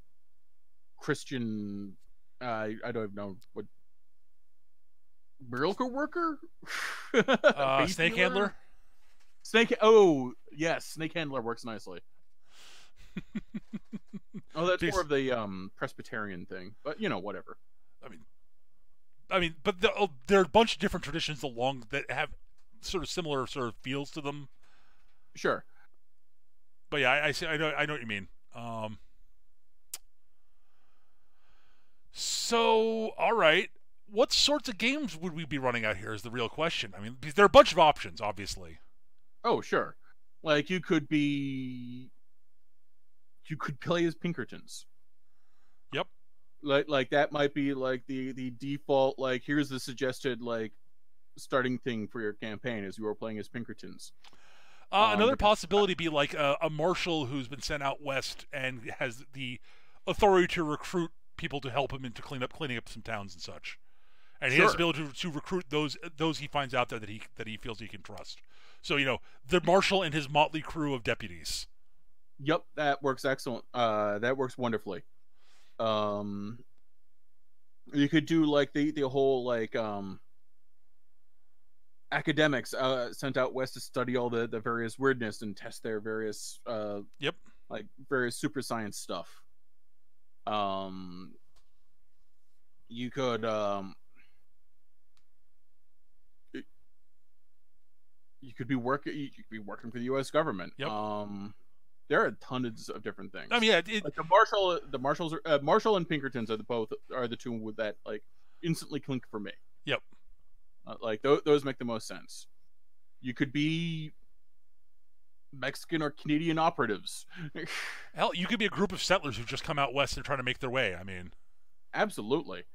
Christian, I don't even know what, miracle worker? Snake handler? Oh, yes, snake handler works nicely. Oh, that's more of the Presbyterian thing, but whatever. I mean, but there are a bunch of different traditions that have sort of similar sort of feels to them. Sure. But yeah, I see. I know what you mean. So, all right, what sorts of games would we be running out here? Is the real question. I mean, there are a bunch of options, obviously. Oh, sure. Like you could play as Pinkertons. Yep. Like that might be like the default. Like here's the suggested like starting thing for your campaign as you are playing as Pinkertons. Another possibility be like a marshal who's been sent out west and has the authority to recruit people to help him into cleaning up some towns and such, and he has the ability to recruit those he finds out there that he feels he can trust. So the marshal and his motley crew of deputies. Yep, that works excellent. That works wonderfully. You could do like the whole like academics sent out west to study all the various weirdness and test their various like various super science stuff. You could be working for the U.S. government. Yep. There are tons of different things. I mean, yeah, like Marshall and Pinkertons are the two that like instantly clink for me. Yep. Like those make the most sense. You could be Mexican or Canadian operatives. Hell, you could be a group of settlers who've just come out west and trying to make their way. I mean, absolutely.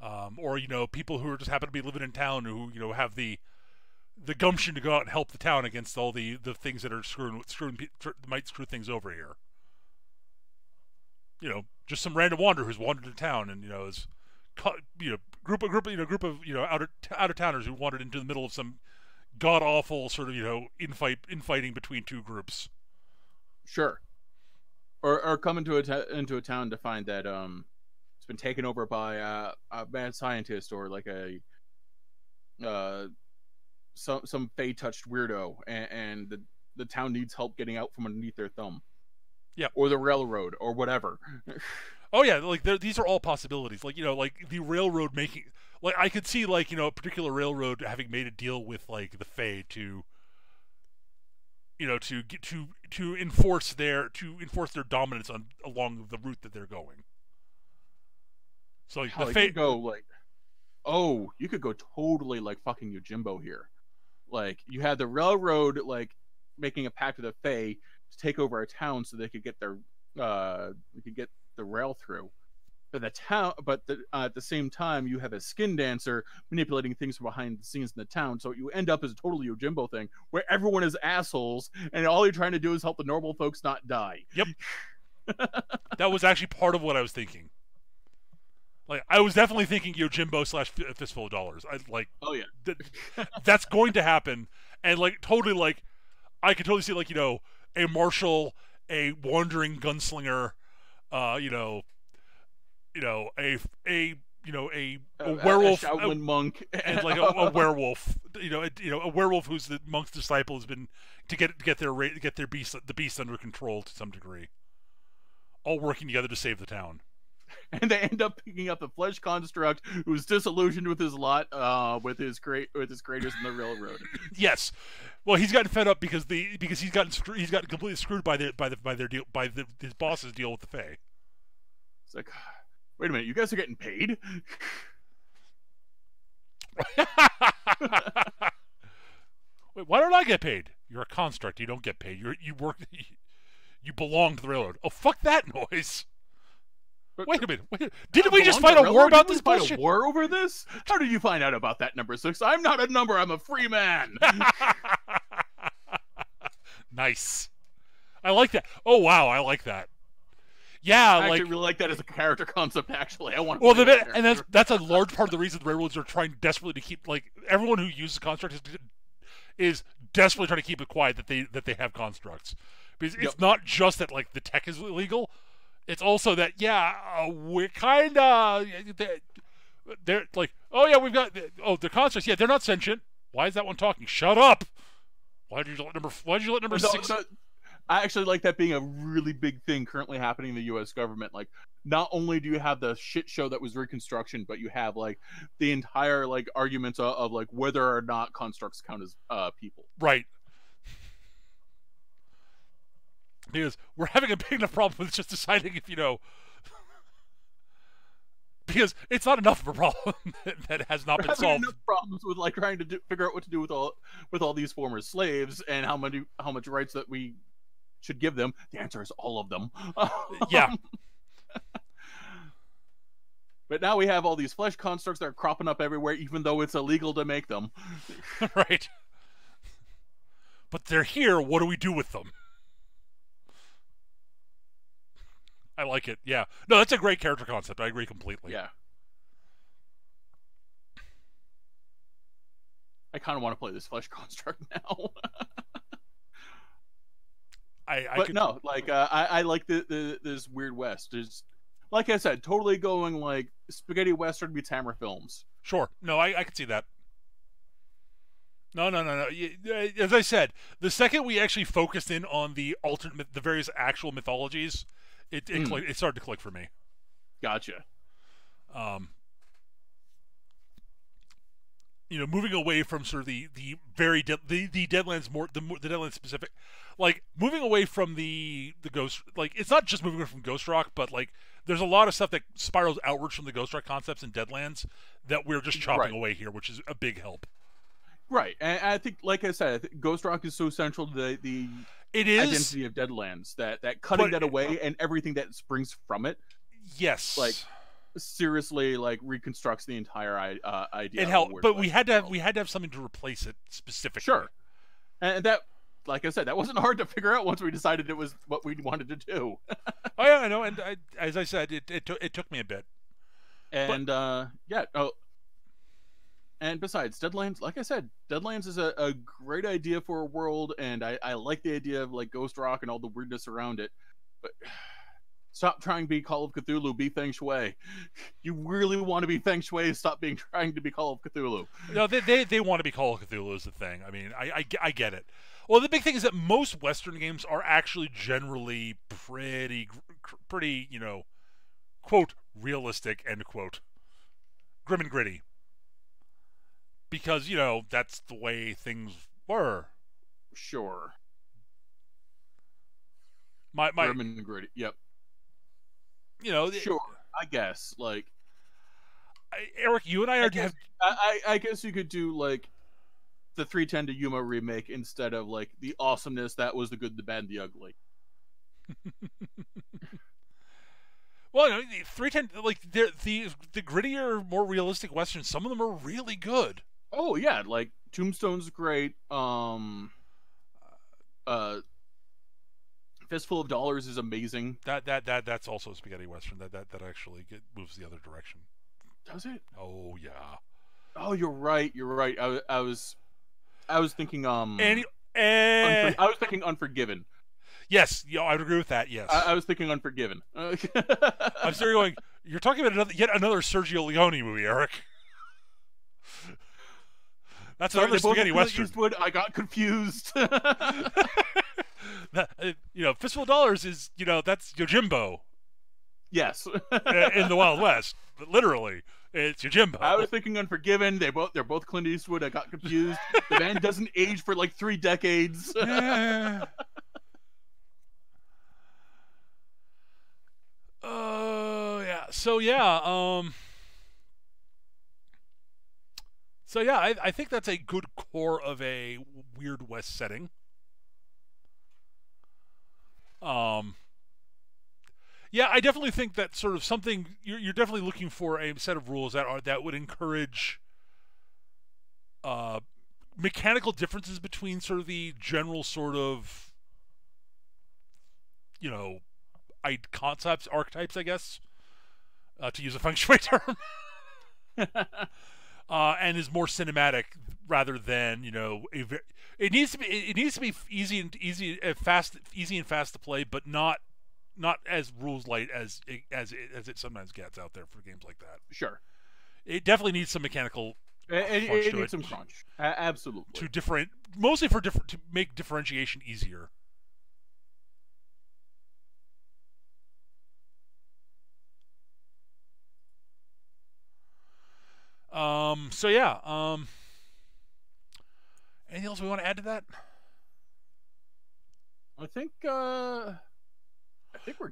Or people who just happen to be living in town who have the gumption to go out and help the town against all the things that are might screw things over here. Just some random wanderer who's wandered to town and is group of out of towners who wandered into the middle of some god awful sort of infighting between two groups. Sure. Or come into a town to find that it's been taken over by a mad scientist or like a some fey-touched weirdo, and the town needs help getting out from underneath their thumb. Yeah. Or the railroad, or whatever. Oh yeah, like these are all possibilities. Like like the railroad making, like I could see like a particular railroad having made a deal with like the Fae to enforce their dominance along the route that they're going. So like the Fae you could go totally like fucking Yojimbo here. Like you had the railroad like making a pact with the Fae to take over a town so they could get the rail through. But at the same time, you have a skin dancer manipulating things from behind the scenes in the town. So you end up as a totally Yojimbo thing where everyone is assholes and all you're trying to do is help the normal folks not die. Yep. That was actually part of what I was thinking. Like I was definitely thinking Yojimbo / Fistful of Dollars. Oh yeah, that's going to happen, and like totally like I could totally see like a marshal, a wandering gunslinger, a werewolf, a Shaolin monk, and like a werewolf. A werewolf who's the monk's disciple has been to get the beast under control to some degree. All working together to save the town. And they end up picking up the flesh construct who's disillusioned with his lot, with his creators in the railroad. Yes, well, he's gotten fed up because he's gotten completely screwed by his boss's deal with the Fae. It's like, wait a minute, you guys are getting paid? Wait, why don't I get paid? You're a construct. You don't get paid. You work. You belong to the railroad. Oh, fuck that noise. But, Wait a minute. Didn't we just fight a war about this bullshit? Fight a war over this? How did you find out about that, number 6? I'm not a number. I'm a free man. Nice. I like that. Oh, wow. I like that. Yeah, I actually really like that as a character concept, actually. I want to and that's a large part of the reason the railroads are trying desperately to keep, like, everyone who uses constructs is desperately trying to keep it quiet that they have constructs. Because it's not just that, like, the tech is illegal. It's also that, we're kind of... They're like, oh, yeah, we've got... Oh, the constructs, yeah, they're not sentient. Why is that one talking? Shut up! Why did you let number 6... I actually like that being a really big thing currently happening in the U.S. government. Like, not only do you have the shit show that was Reconstruction, but you have, like, the entire, like, arguments of like, whether or not constructs count as people. Right. Because we're having a big enough problem with just deciding if, because it's not enough of a problem that has not been solved. Enough problems with, like, trying to figure out what to do with all these former slaves and how much rights that we should give them. The answer is all of them. Yeah. But now we have all these flesh constructs that are cropping up everywhere, even though it's illegal to make them. Right. But they're here. What do we do with them? I like it. Yeah. No, that's a great character concept. I agree completely. Yeah. I kind of want to play this flesh construct now. I like this Weird West. There's, like I said, totally going like spaghetti western meets Hammer films. Sure. No, I can see that. No. As I said, the second we actually focused in on the various actual mythologies, it started to click for me. Gotcha. Moving away from sort of the Deadlands the Deadlands specific, like moving away from the Ghost, like it's not just moving away from Ghost Rock, but like there's a lot of stuff that spirals outwards from the Ghost Rock concepts in Deadlands that we're just chopping away here, which is a big help. Right, and I think, like I said, I think Ghost Rock is so central to the identity of Deadlands that cutting that away and everything that springs from it. Yes, like seriously, like reconstructs the entire idea. It helped, but we had to have something to replace it specifically. Sure, and that, like I said, that wasn't hard to figure out once we decided it was what we wanted to do. Oh yeah, I know, and as I said, it took me a bit. And and besides, Deadlands, like I said, Deadlands is a great idea for a world, and I like the idea of like Ghost Rock and all the weirdness around it. But stop trying to be Call of Cthulhu, be Feng Shui. You really want to be Feng Shui, stop trying to be Call of Cthulhu. No, they want to be Call of Cthulhu is the thing. I mean, I get it. Well, the big thing is that most Western games are actually generally pretty, quote, realistic, end quote, grim and gritty. Because, that's the way things were. Sure. My grim and gritty, yep. Sure, I guess. Like, Eric, you and I are... I guess you could do, like, the 310 to Yuma remake instead of, like, the awesomeness that was the good, the bad, and the ugly. Well, 310, like, the grittier, more realistic Westerns, some of them are really good. Oh, yeah, like, Tombstone's great. Fistful of Dollars is amazing. That's also a spaghetti western. That actually moves the other direction. Does it? Oh yeah. Oh, you're right. I was thinking I was thinking Unforgiven. Yes, I would agree with that. Yes. I was thinking Unforgiven. I'm sorry, going. You're talking about yet another Sergio Leone movie, Eric. That's another spaghetti western. Eastwood, I got confused. Fistful of Dollars is, that's Yojimbo. Yes. In the Wild West. Literally. It's Yojimbo. I was thinking Unforgiven. They're both Clint Eastwood. I got confused. The man doesn't age for like 3 decades. Oh, yeah. So, yeah. I think that's a good core of a Weird West setting. Yeah, I definitely think that sort of something you're definitely looking for a set of rules that would encourage mechanical differences between sort of the general sort of concepts, archetypes, I guess, to use a Fung Shui term, and is more cinematic rather than it needs to be easy and fast to play, but not as rules light as it sometimes gets out there for games like that. Sure, it definitely needs some mechanical. It needs some crunch, absolutely. Mostly to make differentiation easier. So yeah. Anything else we want to add to that? I think we're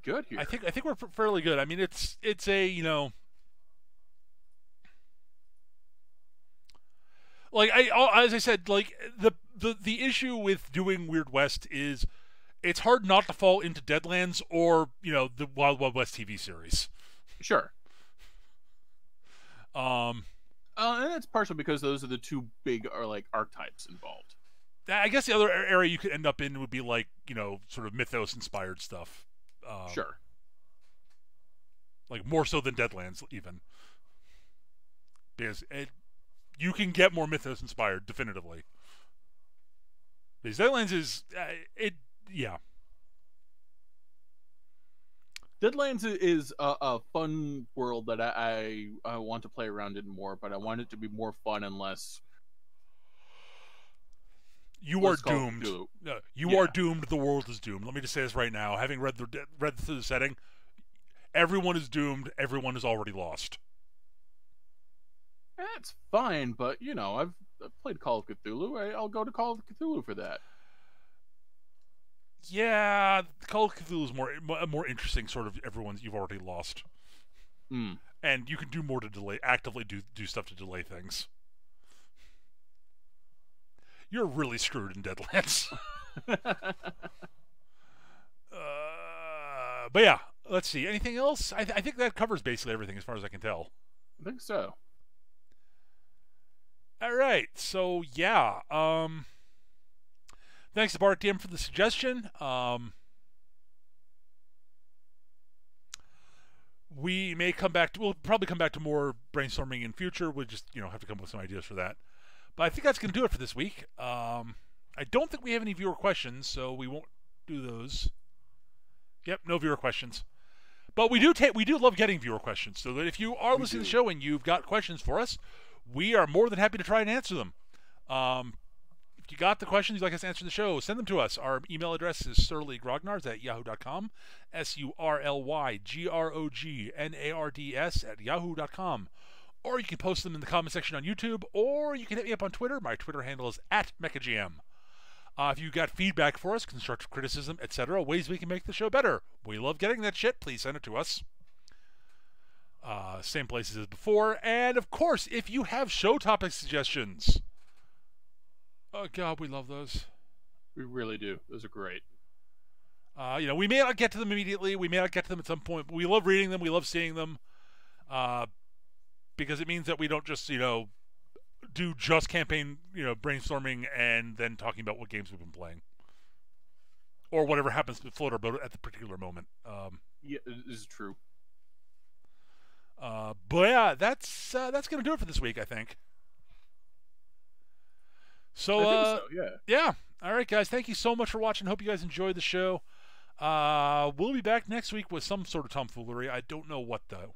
good here. I think we're fairly good. I mean, it's a as I said, like the issue with doing Weird West is it's hard not to fall into Deadlands or the Wild Wild West TV series. Sure. And it's partially because those are the two big archetypes involved. I guess the other area you could end up in would be like sort of mythos inspired stuff. Sure. Like more so than Deadlands even, because you can get more mythos inspired definitively. Because Deadlands is yeah. Deadlands is a fun world that I want to play around in more, but I want it to be more fun and less. You are doomed. You are doomed. The world is doomed. Let me just say this right now. Having read through the setting, everyone is doomed. Everyone is already lost. That's fine, but I've played Call of Cthulhu. I'll go to Call of Cthulhu for that. Yeah, Call of Cthulhu is a more interesting sort of you've already lost. And you can do more to actively do stuff to delay things. You're really screwed in Deadlands. But yeah, let's see. Anything else? I think that covers basically everything as far as I can tell. I think so. All right. So yeah. Thanks to Bart DM for the suggestion. We may come back we'll probably come back to more brainstorming in future. We'll just have to come up with some ideas for that. But I think that's going to do it for this week. I don't think we have any viewer questions, so we won't do those. Yep, no viewer questions. But we do love getting viewer questions. So that if you are listening to the show and you've got questions for us, we are more than happy to try and answer them. If you got the questions you'd like us to answer in the show, send them to us. Our email address is surlygrognards@yahoo.com, surlygrognards@yahoo.com. Or you can post them in the comment section on YouTube, or you can hit me up on Twitter. My Twitter handle is @MechaGM. If you got feedback for us, constructive criticism, etc., ways we can make the show better, we love getting that shit. Please send it to us. Same places as before. And, of course, if you have show topic suggestions, oh, God, we love those. We really do. Those are great. We may not get to them immediately. We may not get to them at some point, but we love reading them. We love seeing them. Because it means that we don't just, do just campaign, brainstorming and then talking about what games we've been playing. Or whatever happens to float our boat at the particular moment. Yeah, this is true. But yeah, that's going to do it for this week, I think. So, I think so, yeah. Yeah. All right, guys. Thank you so much for watching. Hope you guys enjoyed the show. We'll be back next week with some sort of tomfoolery. I don't know what, though.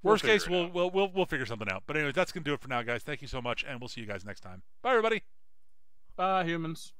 Worst case, we'll figure something out. But anyway, that's going to do it for now, guys. Thank you so much, and we'll see you guys next time. Bye, everybody. Bye, humans.